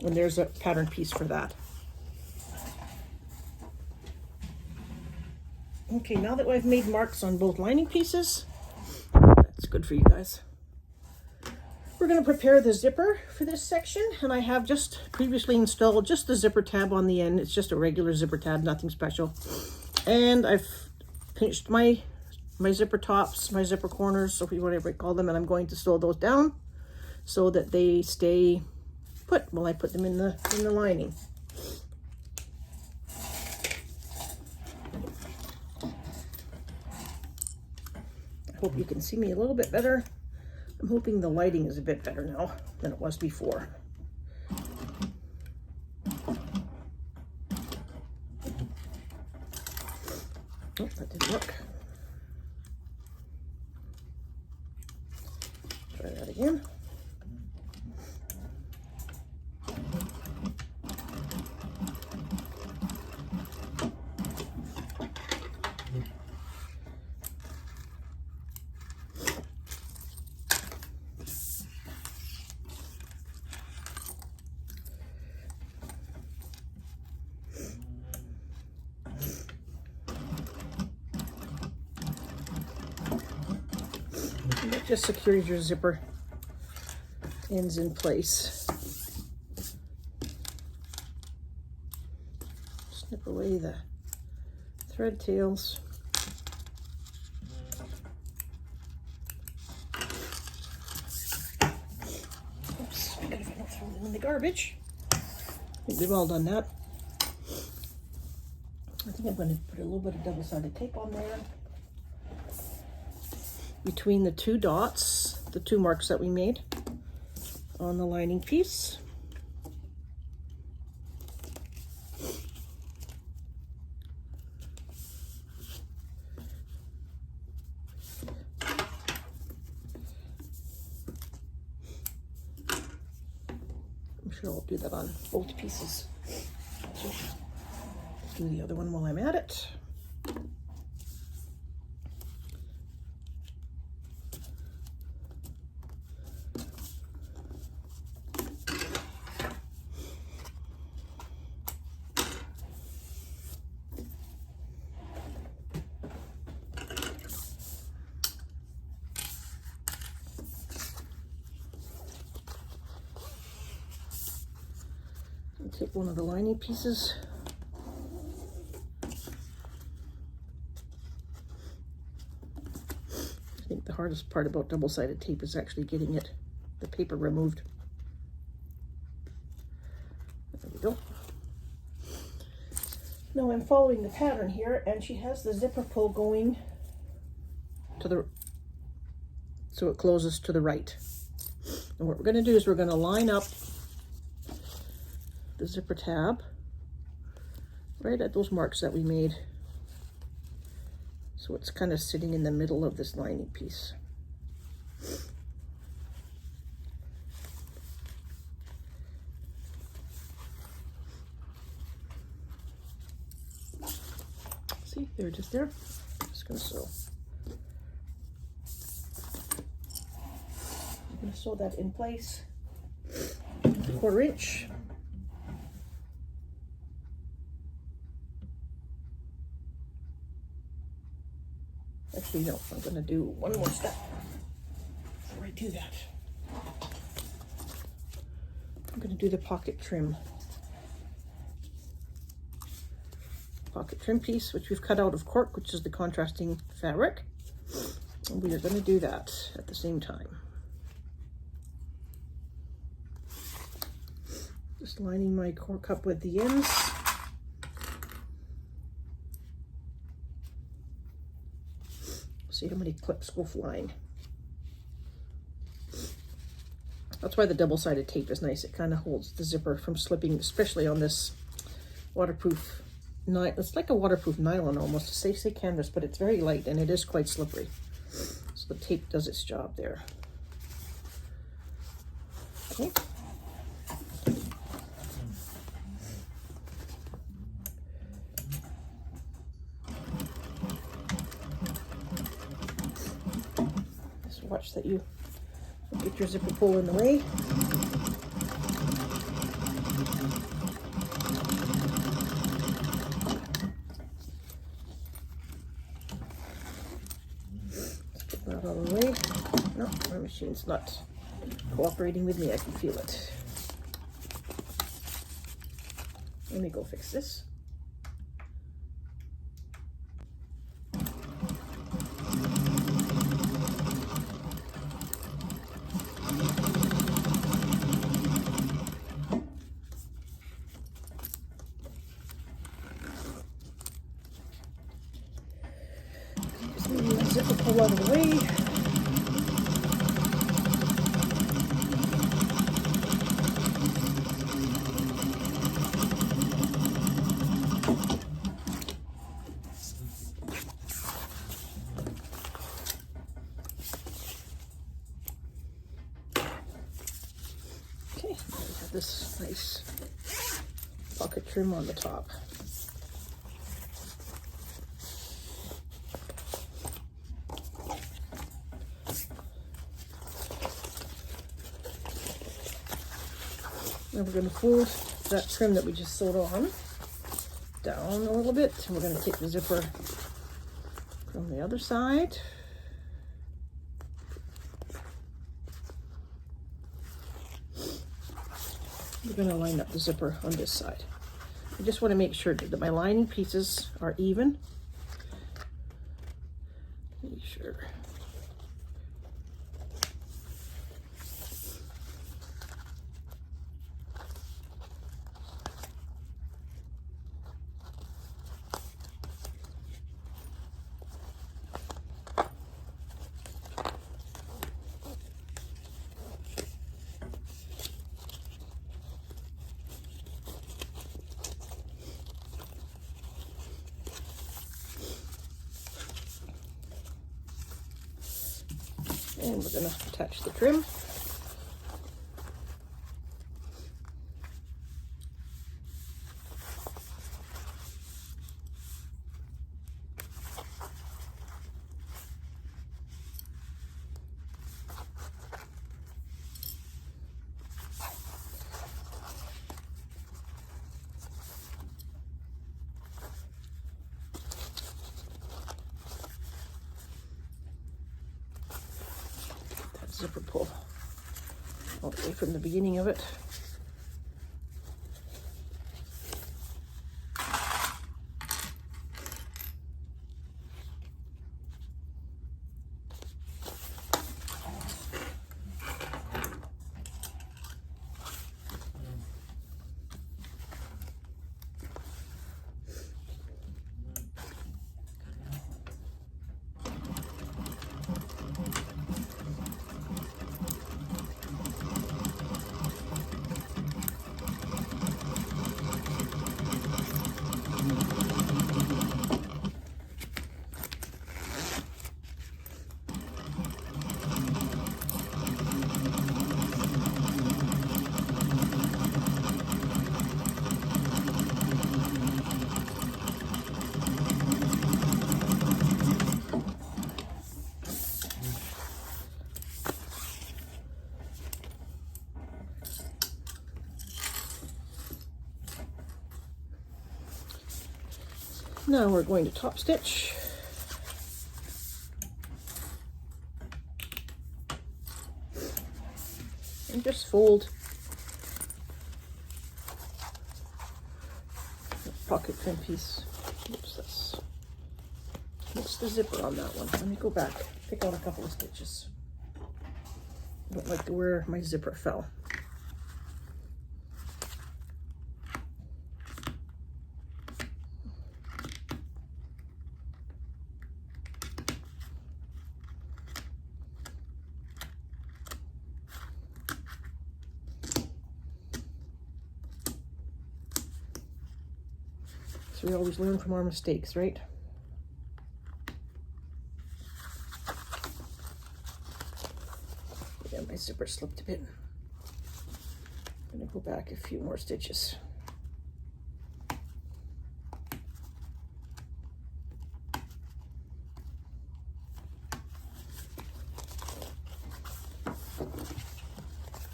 And there's a pattern piece for that. Okay, now that I've made marks on both lining pieces, that's good for you guys. We're going to prepare the zipper for this section, and I have just previously installed just the zipper tab on the end. It's just a regular zipper tab, nothing special. And I've pinched my zipper tops, my zipper corners, so whatever you call them, and I'm going to sew those down so that they stay put while I put them in the lining. I hope you can see me a little bit better. I'm hoping the lighting is a bit better now than it was before. Oh, that didn't work. Try that again. That just secures your zipper ends in place. Snip away the thread tails. Oops, I don't throw them in the garbage. I think we've all done that. I think I'm going to put a little bit of double-sided tape on there. between the two dots, the two marks that we made on the lining piece. I'm sure I'll do that on both pieces. So, do the other one while I'm at it. Take one of the lining pieces. I think the hardest part about double-sided tape is actually getting the paper removed. There we go. Now I'm following the pattern here, and she has the zipper pull going to so it closes to the right. And what we're going to do is we're going to line up the zipper tab right at those marks that we made, so it's kind of sitting in the middle of this lining piece. See, they're just there. Just gonna sew. I'm gonna sew that in place, 1/4 inch. Actually, no, I'm going to do one more step before I do that. I'm going to do the pocket trim piece, which we've cut out of cork, which is the contrasting fabric. And we are going to do that at the same time. Just lining my cork up with the ends. See how many clips go flying. That's why the double-sided tape is nice. It kind of holds the zipper from slipping, especially on this waterproof. It's like a waterproof nylon almost. Say canvas, but it's very light and it is quite slippery. So the tape does its job there. Okay. Watch that you get your zipper pull in the way. Let's get that out of the way. No, my machine's not cooperating with me. I can feel it. Let me go fix this. Zipper pull out of the way. Okay, we have this nice pocket trim on the top. Now we're going to fold that trim that we just sewed on down a little bit, and we're going to take the zipper from the other side. We're going to line up the zipper on this side. I just want to make sure that my lining pieces are even. Make sure. And we're going to attach the trim. Zipper pull all the way from the beginning of it. Now we're going to top stitch. And just fold the pocket trim piece. Oops, what's the zipper on that one? Let me go back, pick out a couple of stitches. I don't like where my zipper fell. So we always learn from our mistakes, right? Yeah, my zipper slipped a bit. I'm gonna go back a few more stitches.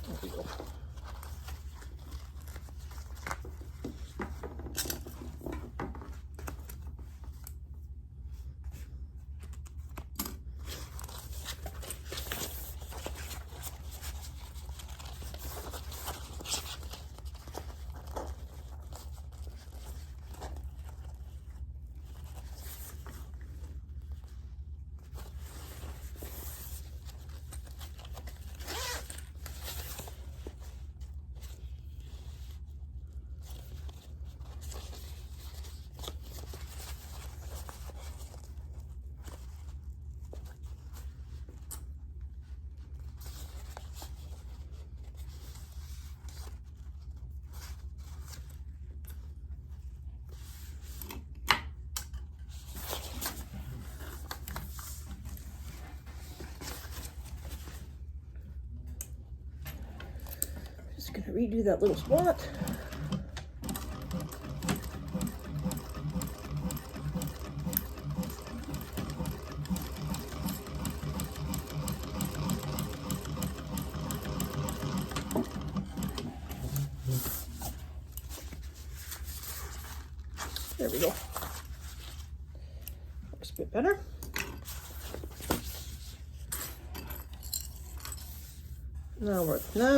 There we go. Just gonna redo that little spot. There we go. Looks a bit better. Now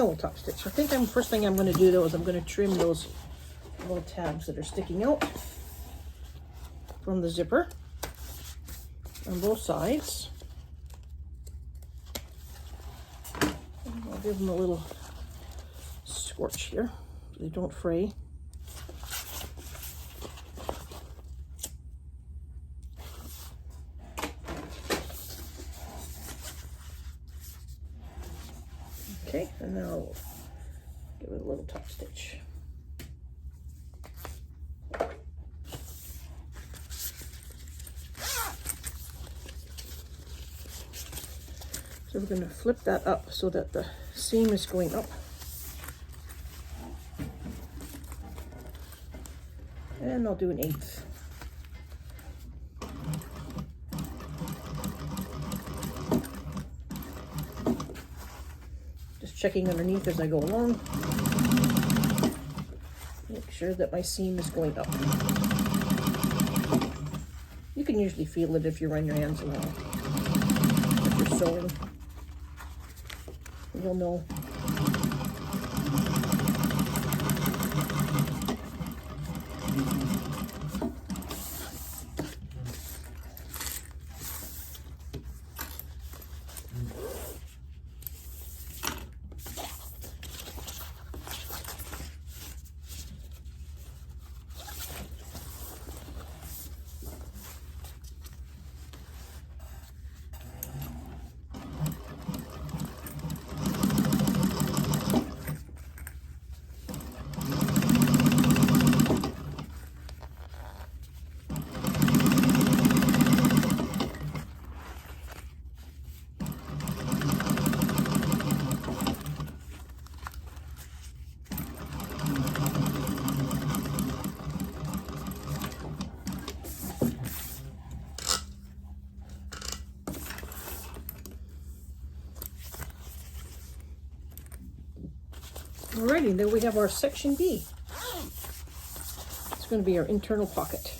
we'll top stitch. I think first thing I'm going to do though is I'm going to trim those little tabs that are sticking out from the zipper on both sides. And I'll give them a little scorch here so they don't fray. Okay, and now we'll give it a little top stitch. So we're going to flip that up so that the seam is going up. And I'll do an 1/8. Just checking underneath as I go along. Make sure that my seam is going up. You can usually feel it if you run your hands along. If you're sewing, you'll know. Alrighty, there we have our section B. It's going to be our internal pocket.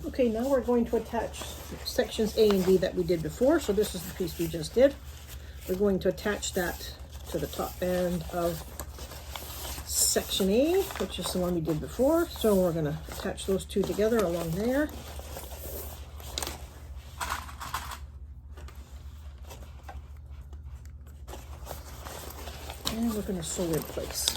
Okay, now we're going to attach sections A and B that we did before. So this is the piece we just did. We're going to attach that to the top end of section A, which is the one we did before. So we're going to attach those two together along there. And we're going to sew in place.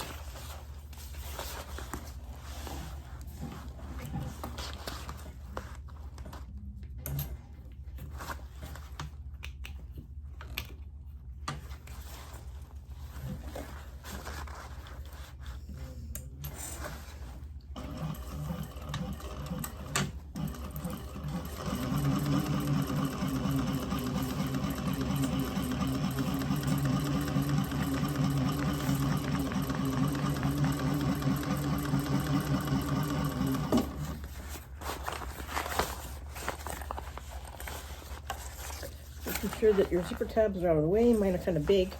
Making sure that your zipper tabs are out of the way. Mine are kind of big,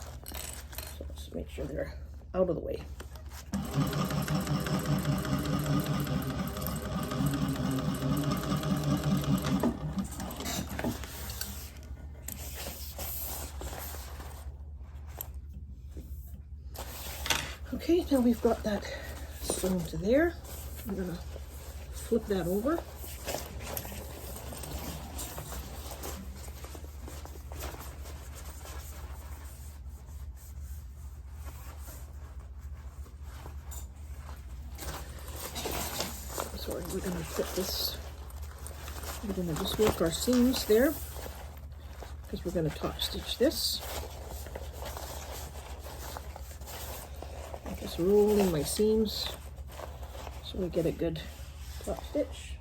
so let's make sure they're out of the way. Okay, now we've got that sewn to there. I'm gonna flip that over. Sorry, we're going to put this, we're going to just work our seams there because we're going to top stitch this. I'm just rolling my seams so we get a good top stitch.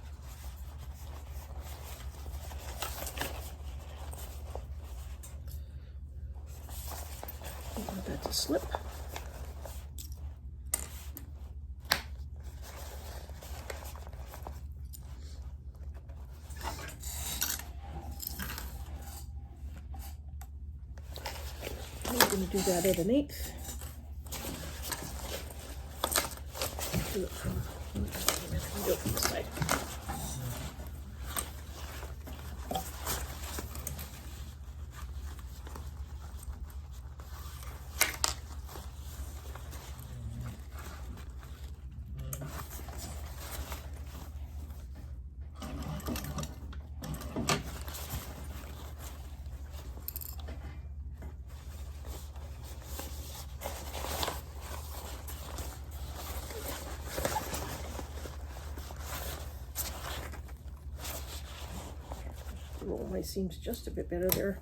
Don't want that to slip. I'm going to do that at an 1/8. Do it from the side. Roll my seams just a bit better there.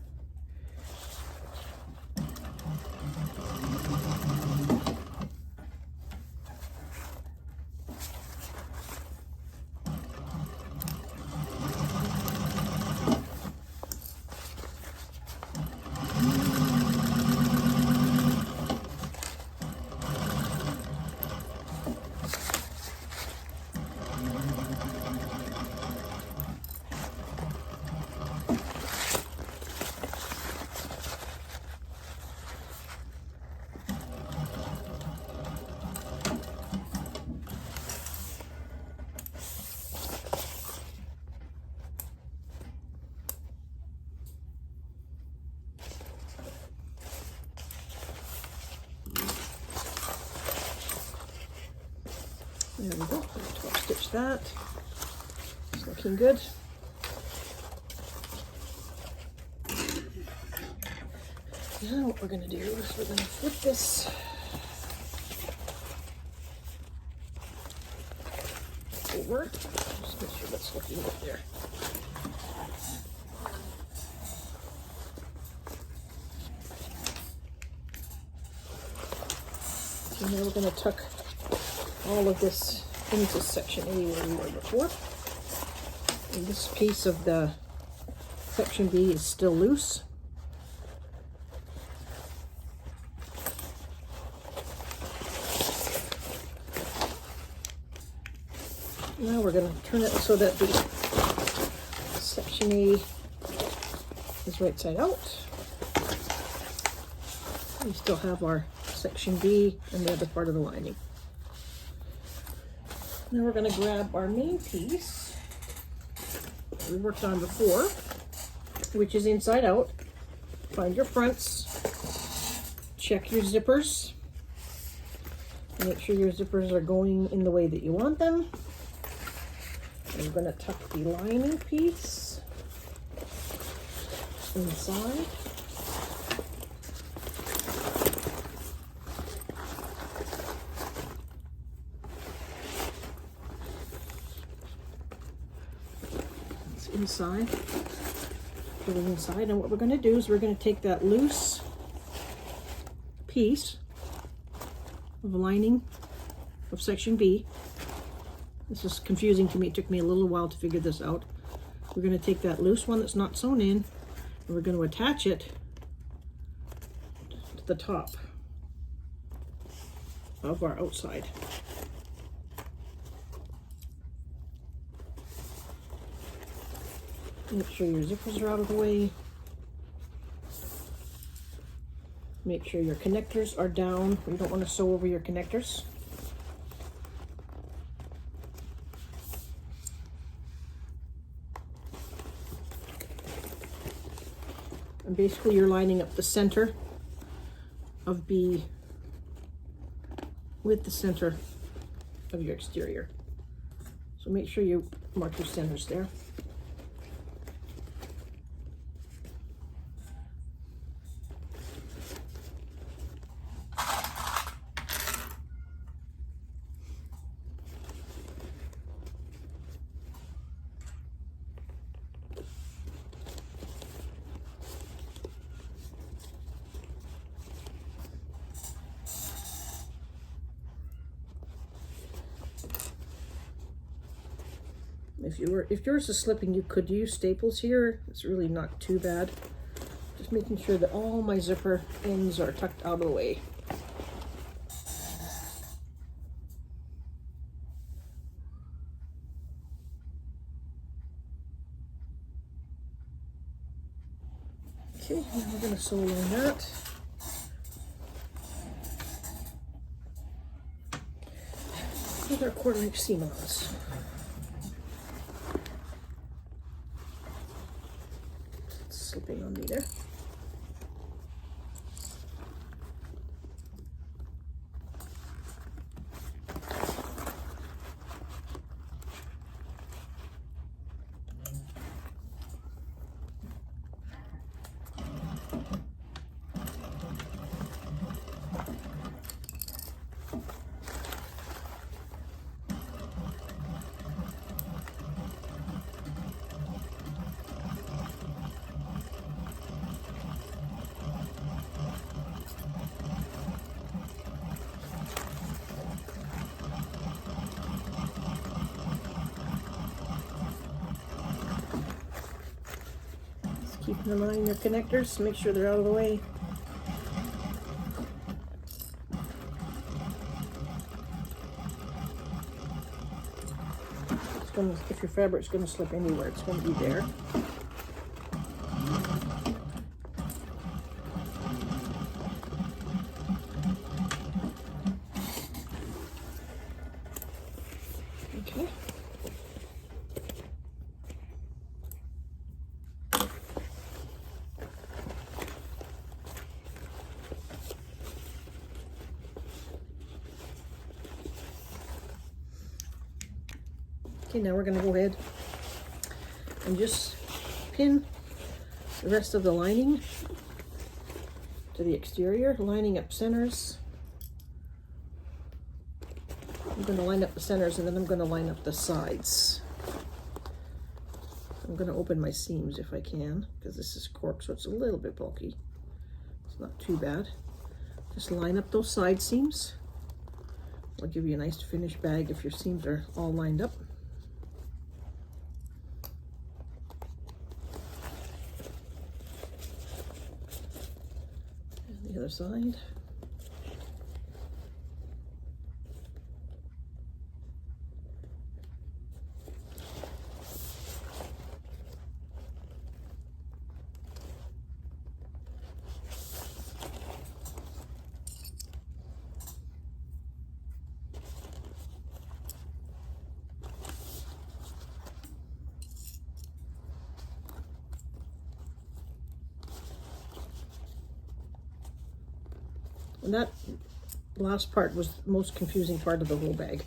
There we go. Top stitch that. It's looking good. Now what we're going to do is we're going to flip this over. Just make sure that's looking good there. And now we're going to tuck all of this into section A where we were before. And this piece of the section B is still loose. Now we're going to turn it so that the section A is right side out. We still have our section B and the other part of the lining. Now we're going to grab our main piece that we worked on before, which is inside out. Find your fronts, check your zippers, make sure your zippers are going in the way that you want them. And we're going to tuck the lining piece inside. It's inside. Put it inside, and what we're going to do is we're going to take that loose piece of lining of section B. This is confusing to me. It took me a little while to figure this out. We're going to take that loose one that's not sewn in, and we're going to attach it to the top of our outside. Make sure your zippers are out of the way. Make sure your connectors are down. You don't want to sew over your connectors. And basically you're lining up the center of B with the center of your exterior. So make sure you mark your centers there. If yours is slipping, you could use staples here. It's really not too bad. Just making sure that all my zipper ends are tucked out of the way. Okay, now we're going to sew along that. With our 1/4 inch seam allowance. Slipping on me there. Keep in mind your connectors, make sure they're out of the way. It's gonna, if your fabric's going to slip anywhere, it's going to be there. Okay. Okay, now we're going to go ahead and just pin the rest of the lining to the exterior, lining up centers. I'm going to line up the centers and then I'm going to line up the sides. I'm going to open my seams if I can, because this is cork, so it's a little bit bulky. It's not too bad. Just line up those side seams. It'll give you a nice finished bag if your seams are all lined up. And the other side. And that last part was the most confusing part of the whole bag.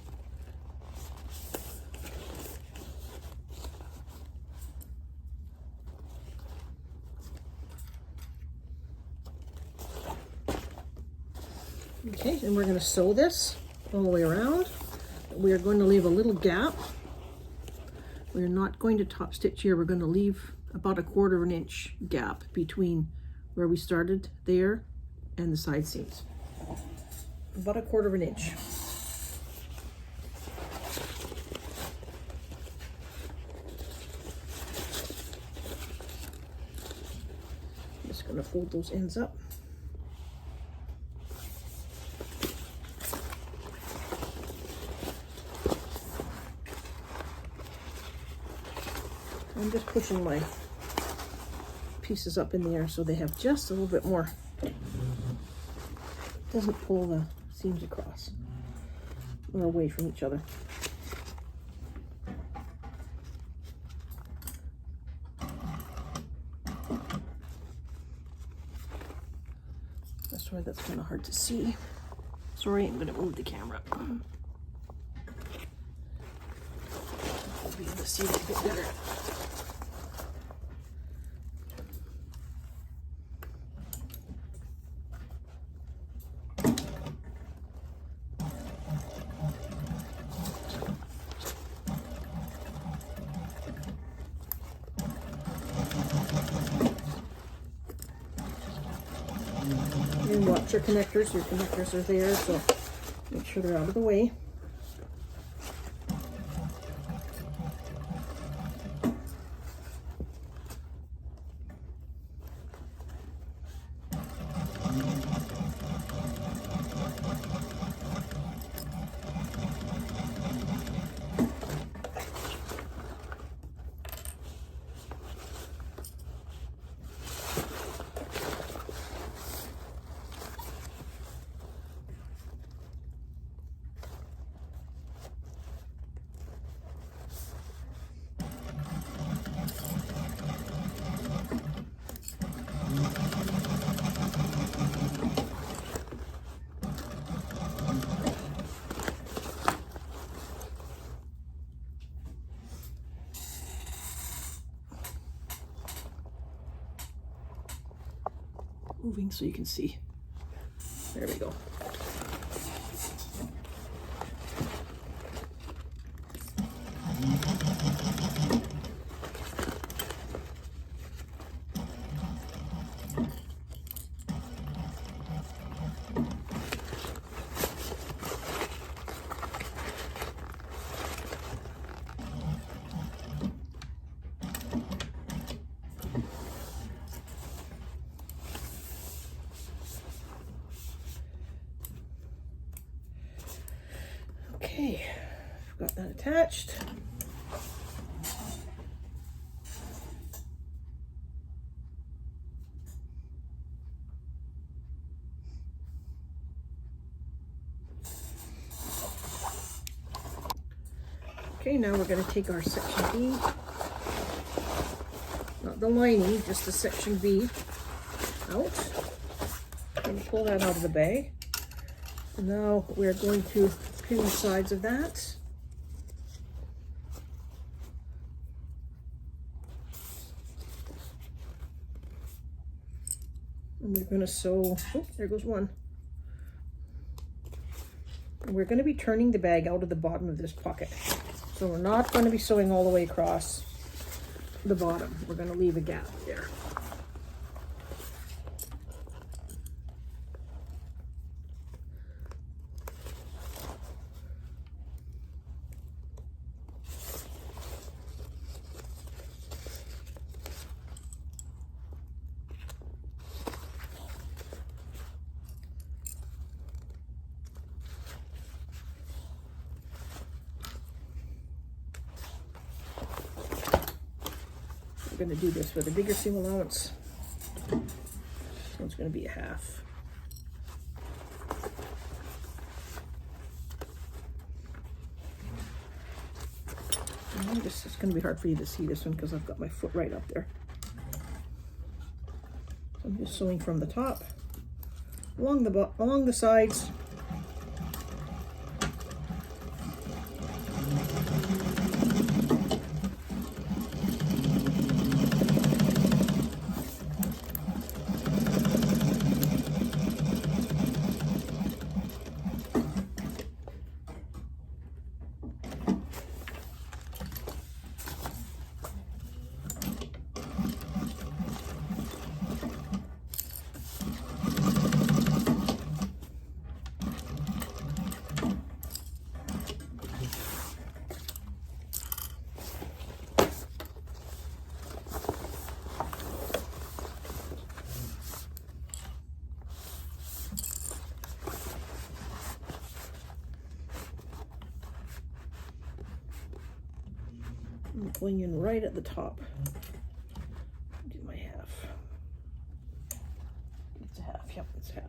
Okay, and we're going to sew this all the way around. We are going to leave a little gap. We're not going to top stitch here. We're going to leave about a 1/4 inch gap between where we started there and the side seams. About a 1/4 inch. I'm just going to fold those ends up. I'm just pushing my pieces up in the air so they have just a little bit more. Doesn't pull the seams across or away from each other. That's why that's kind of hard to see. Sorry, I'm going to move the camera. I'll be able to see it a bit better. And watch your connectors. Your connectors are there, so make sure they're out of the way. Moving so you can see. There we go. Okay, I've got that attached. Okay, now we're going to take our section B, not the lining, just the section B out. I'm going to pull that out of the bag. And now we're going to pin the sides of that. And we're going to sew, oh, there goes one. And we're going to be turning the bag out of the bottom of this pocket. So we're not going to be sewing all the way across the bottom. We're going to leave a gap there. We're going to do this with a bigger seam allowance. So it's going to be a half. And it's going to be hard for you to see this one because I've got my foot right up there. So I'm just sewing from the top along the sides. I'm pulling in right at the top. Do my half. It's a half, yep, it's half.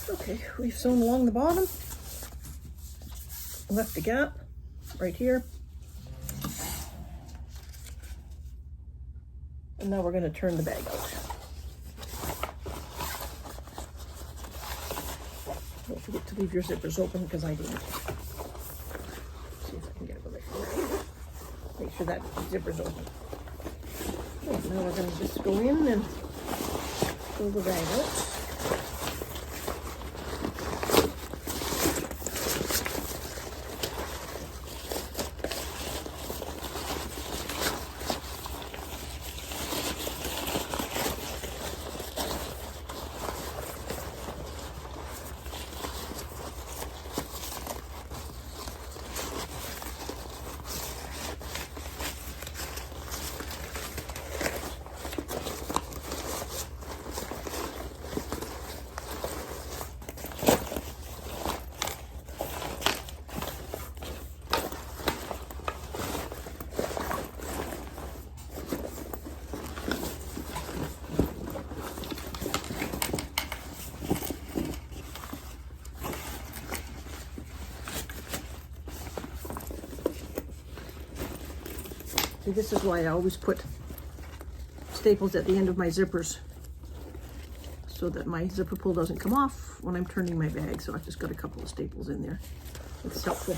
Okay, we've sewn along the bottom, left a gap right here, and now we're going to turn the bag out. Don't forget to leave your zippers open because I didn't. See if I can get it with my finger. Make sure that zipper's open. Okay, now we're going to just go in and pull the bag out. See, this is why I always put staples at the end of my zippers so that my zipper pull doesn't come off when I'm turning my bag. So I've just got a couple of staples in there. It's helpful.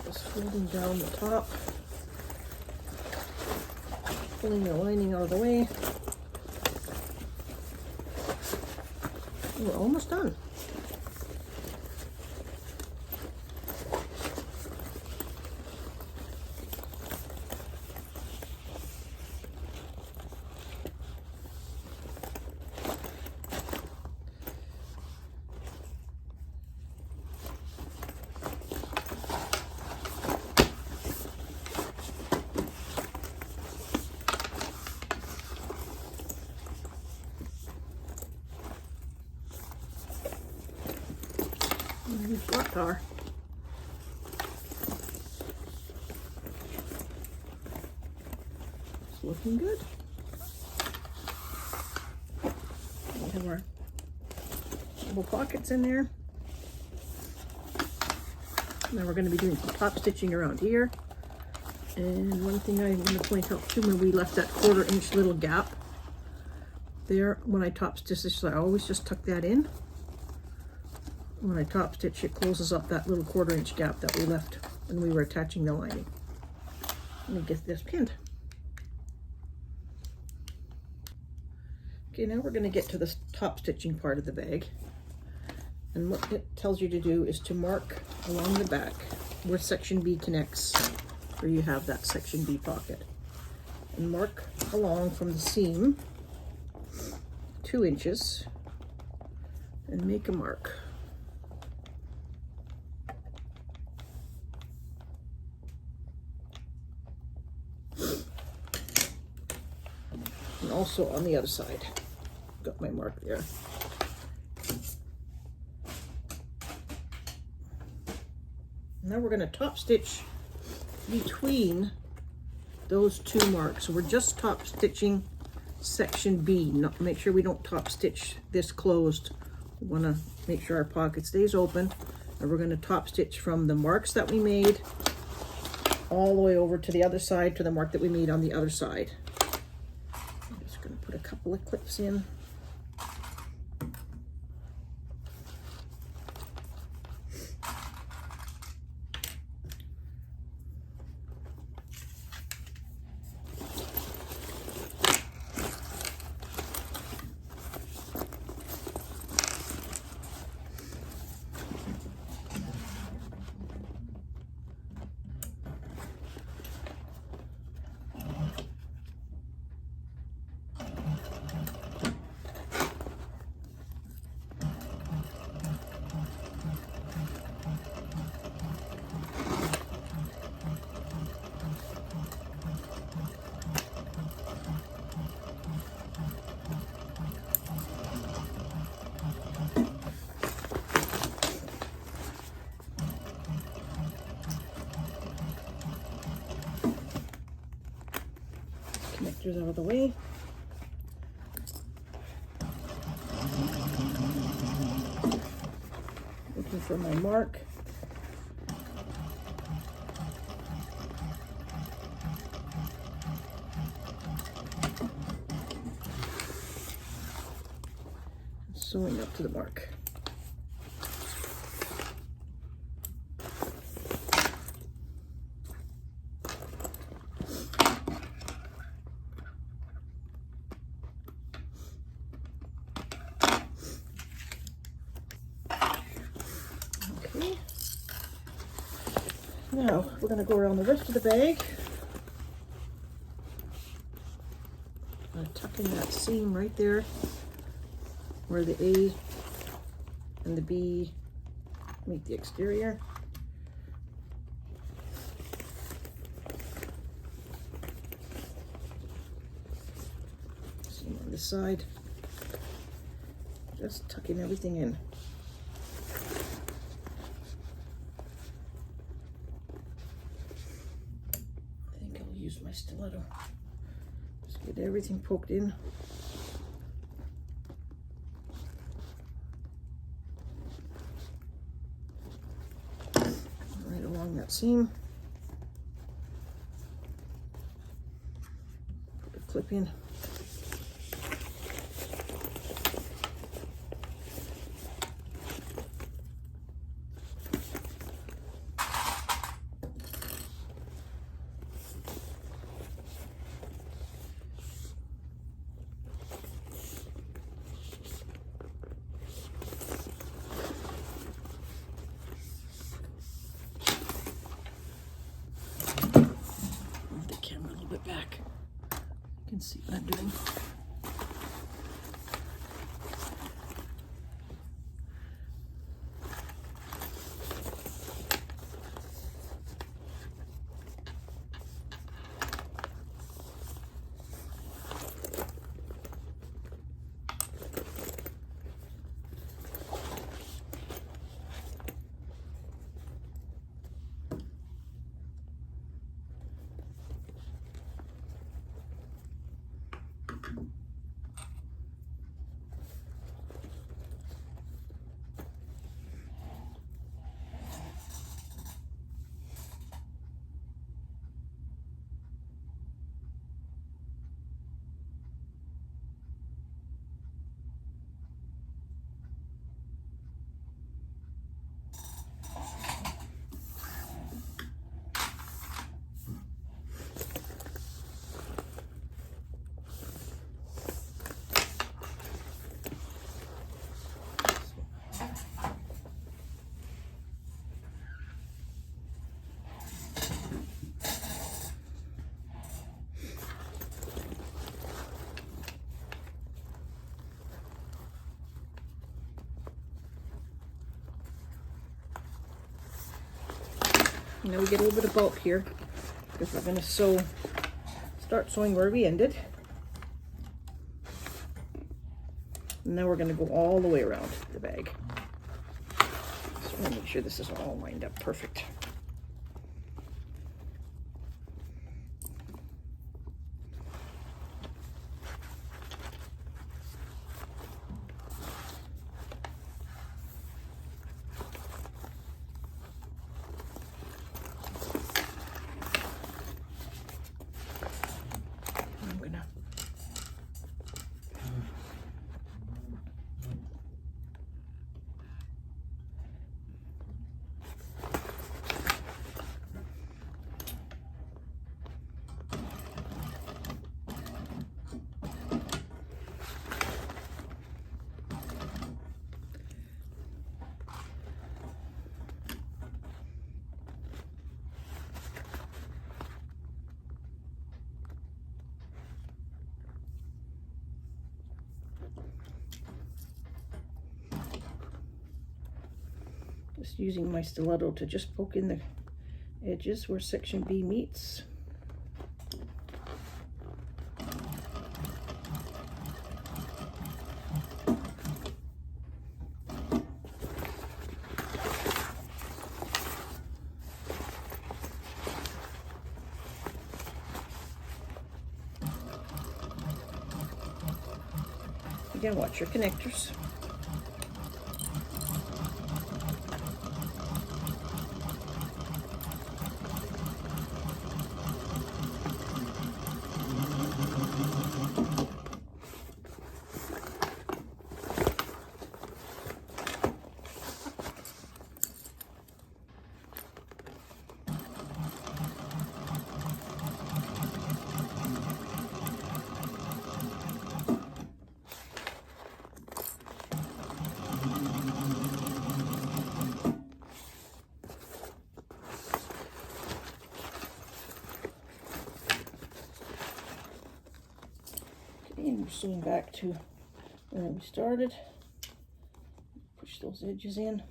Just folding down the top, pulling the lining out of the way. We're almost done. Flat tar. It's looking good. We have our little pockets in there. Now we're going to be doing some top stitching around here. And one thing I want to point out too, when we left that 1/4 inch little gap there, when I top stitch this, I always just tuck that in. When I top stitch, it closes up that little 1/4 inch gap that we left when we were attaching the lining. Let me get this pinned. Okay, now we're going to get to the top stitching part of the bag. And what it tells you to do is to mark along the back where section B connects, where you have that section B pocket. And mark along from the seam 2 inches and make a mark. And also on the other side, got my mark there. Now we're going to top stitch between those 2 marks. So we're just top stitching section B. Make sure we don't top stitch this closed. We want to make sure our pocket stays open. And we're going to top stitch from the marks that we made all the way over to the other side, to the mark that we made on the other side. I'm just going to put a couple of clips in. Connectors out of the way. Looking for my mark. Sewing up to the mark. Now we're going to go around the rest of the bag. Tuck in that seam right there where the A and the B meet the exterior. Seam on this side. Just tucking everything in. Use my stiletto. Just get everything poked in. Right along that seam. Put a clip in. back. You can see what I'm doing. Now we get a little bit of bulk here because we're going to start sewing where we ended. And now we're going to go all the way around the bag. So I'm going to make sure this is all lined up perfect. Just using my stiletto to just poke in the edges where section B meets. Again, watch your connectors. And we're sewing back to where we started. Push those edges in.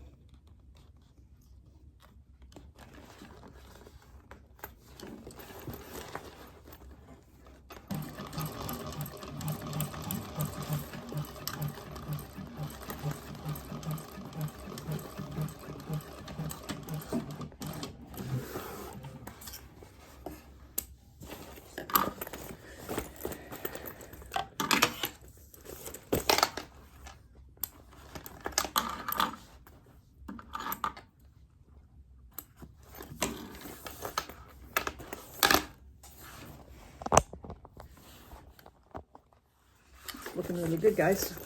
Looking really good, guys.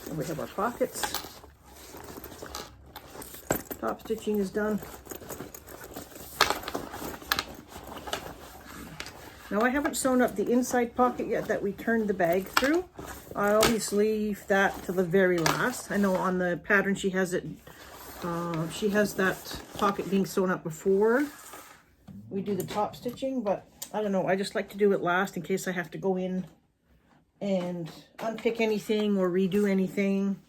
And we have our pockets. Top stitching is done. Now I haven't sewn up the inside pocket yet that we turned the bag through. I always leave that to the very last. I know on the pattern she has it, she has that pocket being sewn up before we do the top stitching, but I don't know, I just like to do it last in case I have to go in and unpick anything or redo anything.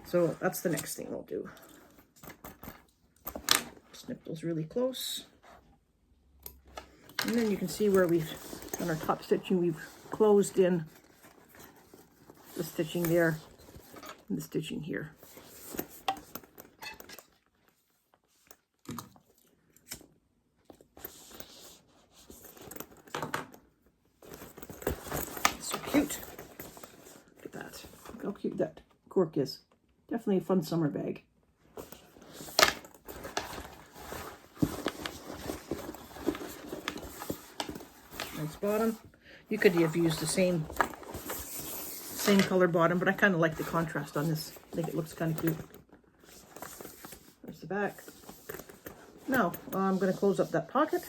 So that's the next thing I'll do. Snip those really close. And then you can see where we've, on our top stitching, we've closed in the stitching there and the stitching here. So cute. Look at that. Look how cute that cork is. Definitely a fun summer bag. Nice bottom. You could have used the same color bottom, but I kind of like the contrast on this. I think it looks kind of cute. There's the back. Now, I'm going to close up that pocket.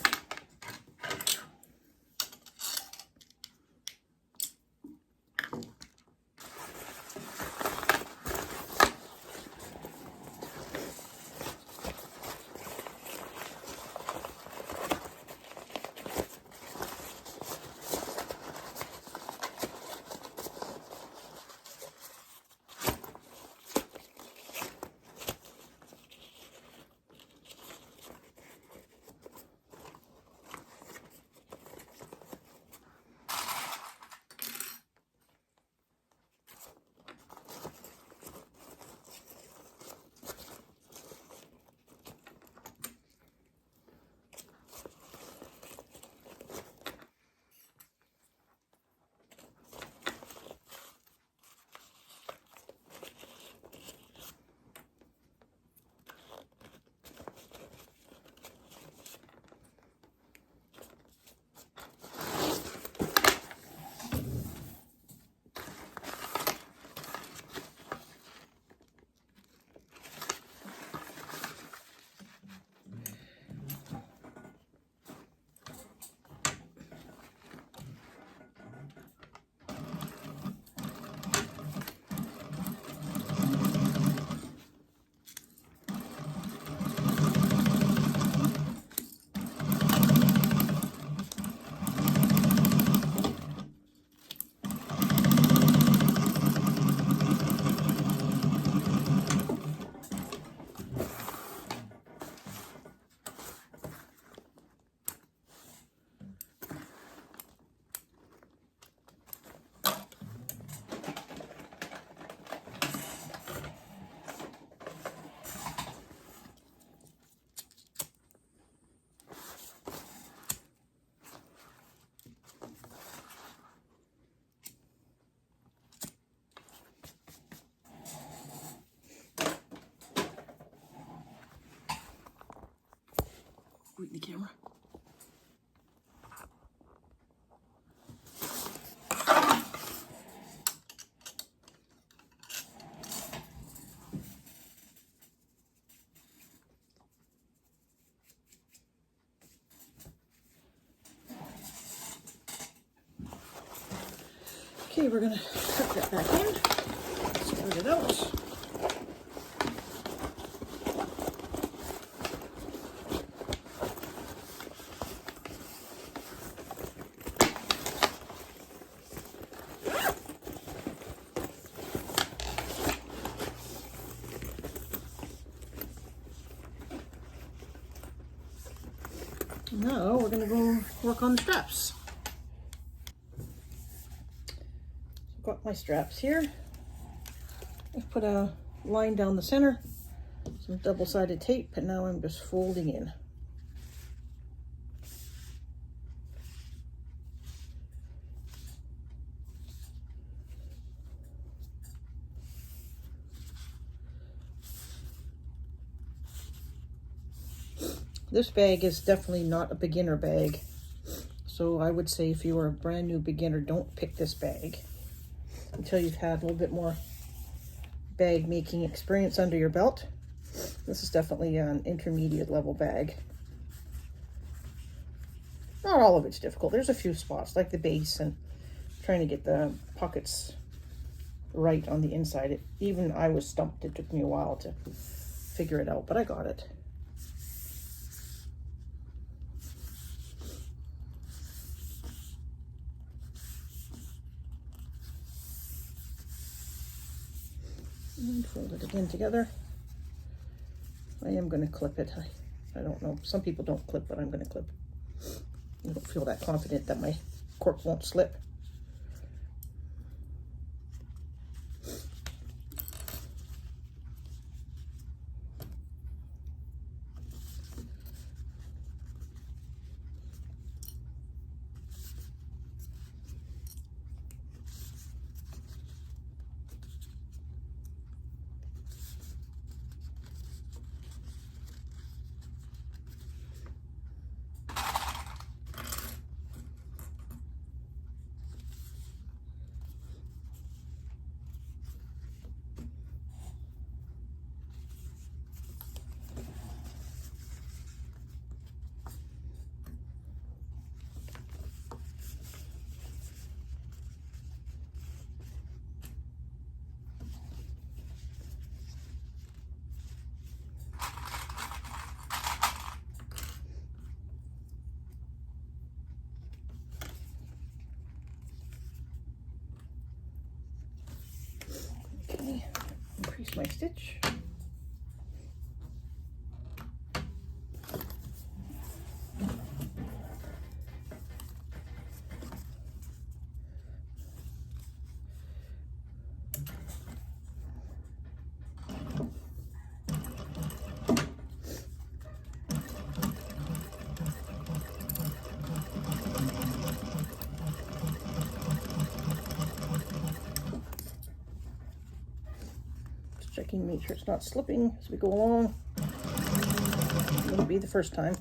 Wait in the camera. Okay, we're gonna tuck that back in, spread it out. Now we're gonna go work on the straps. Got my straps here. I put a line down the center, some double-sided tape, and now I'm just folding in. This bag is definitely not a beginner bag. So I would say if you are a brand new beginner, don't pick this bag until you've had a little bit more bag making experience under your belt. This is definitely an intermediate level bag. Not all of it's difficult. There's a few spots like the base and trying to get the pockets right on the inside. Even I was stumped. It took me a while to figure it out, but I got it. And fold it again together. I am going to clip it. I don't know. Some people don't clip, but I'm going to clip. I don't feel that confident that my cork won't slip. Okay, increase my stitch. Checking, make sure it's not slipping as we go along. It wouldn't be the first time.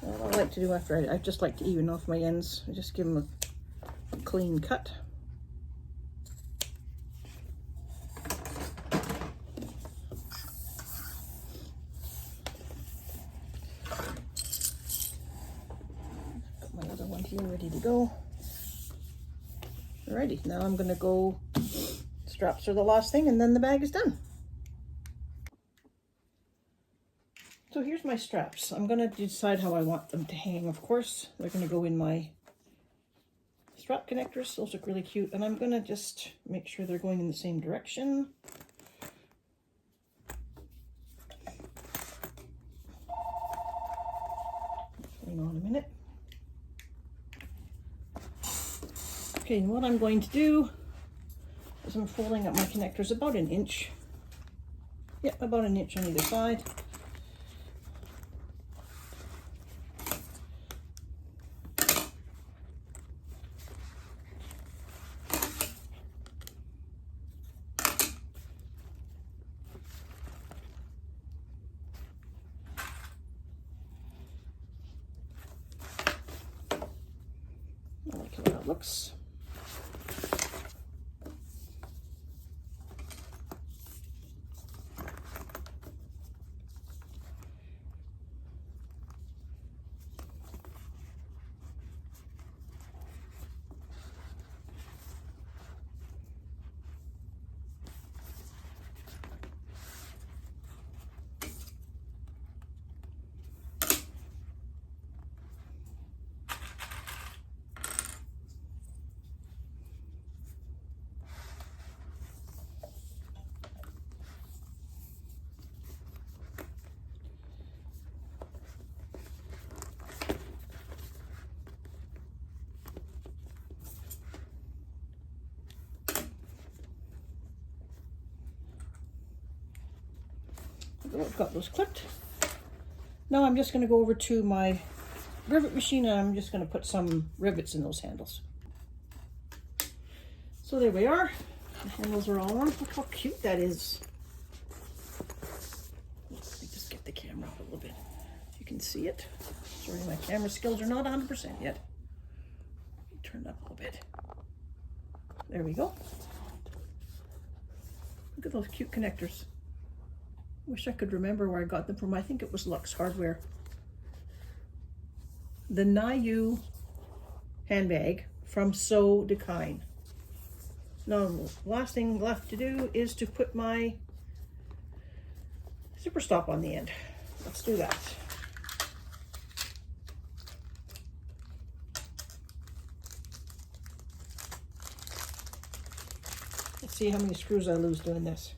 What I like to do after I just like to even off my ends. I just give them a clean cut. Got my other one here ready to go. Alrighty, now I'm gonna go, straps are the last thing, and then the bag is done. So here's my straps. I'm gonna decide how I want them to hang. Of course, they're gonna go in my strap connectors. Those look really cute, and I'm gonna just make sure they're going in the same direction. Hang on a minute. Okay, and what I'm going to do is I'm folding up my connectors about an inch. Yep, about an inch on either side. I like how that looks. I've got those clipped. Now I'm just going to go over to my rivet machine and I'm just going to put some rivets in those handles. So there we are. The handles are all on. Look how cute that is. Let me just get the camera up a little bit. You can see it. Sorry, my camera skills are not 100% yet. Turn it up a little bit. There we go. Look at those cute connectors. Wish I could remember where I got them from. I think it was Lux Hardware. The NIU handbag from Sew Da Kine. Now, the last thing left to do is to put my zipper stop on the end. Let's do that. Let's see how many screws I lose doing this.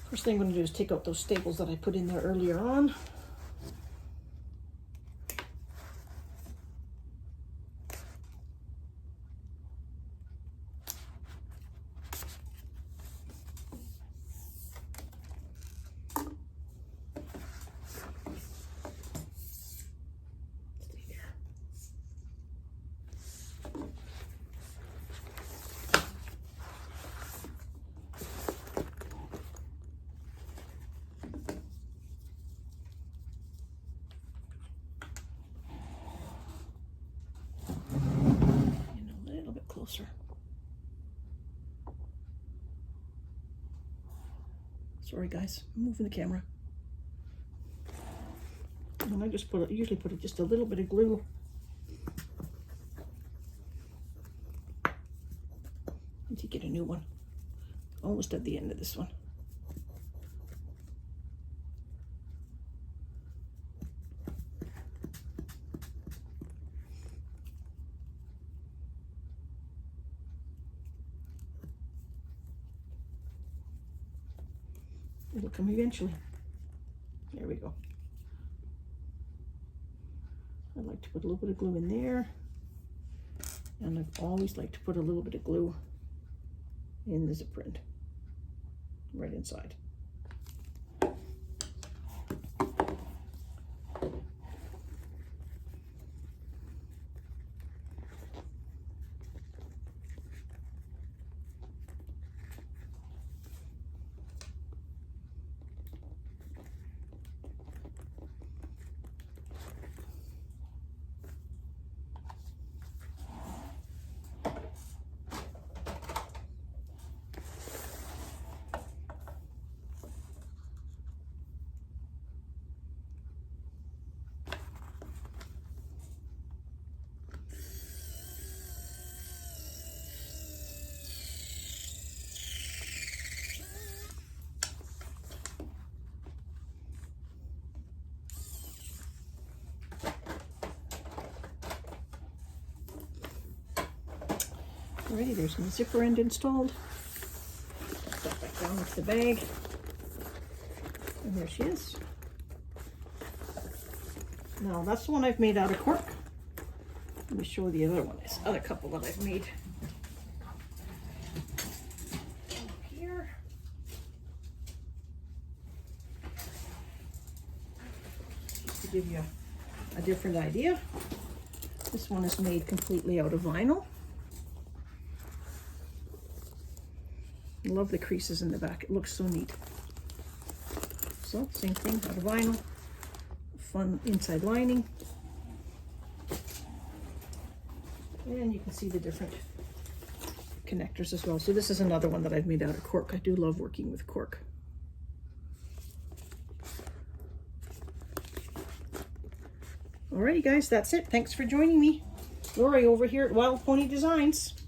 First thing I'm going to do is take out those staples that I put in there earlier on. Closer. Sorry guys, I'm moving the camera. And I just usually put just a little bit of glue. And to get a new one. Almost at the end of this one. It'll come eventually. There we go. I like to put a little bit of glue in there. And I've always liked to put a little bit of glue in the zipper end, right inside. Alrighty, there's my zipper end installed. Put that back down into the bag. And there she is. Now that's the one I've made out of cork. Let me show the other one. This other couple that I've made. Here. Just to give you a different idea. This one is made completely out of vinyl. I love the creases in the back. It looks so neat. So, same thing, out of vinyl. Fun inside lining. And you can see the different connectors as well. So this is another one that I've made out of cork. I do love working with cork. Alrighty guys, that's it. Thanks for joining me. Lori over here at Wild Pony Designs.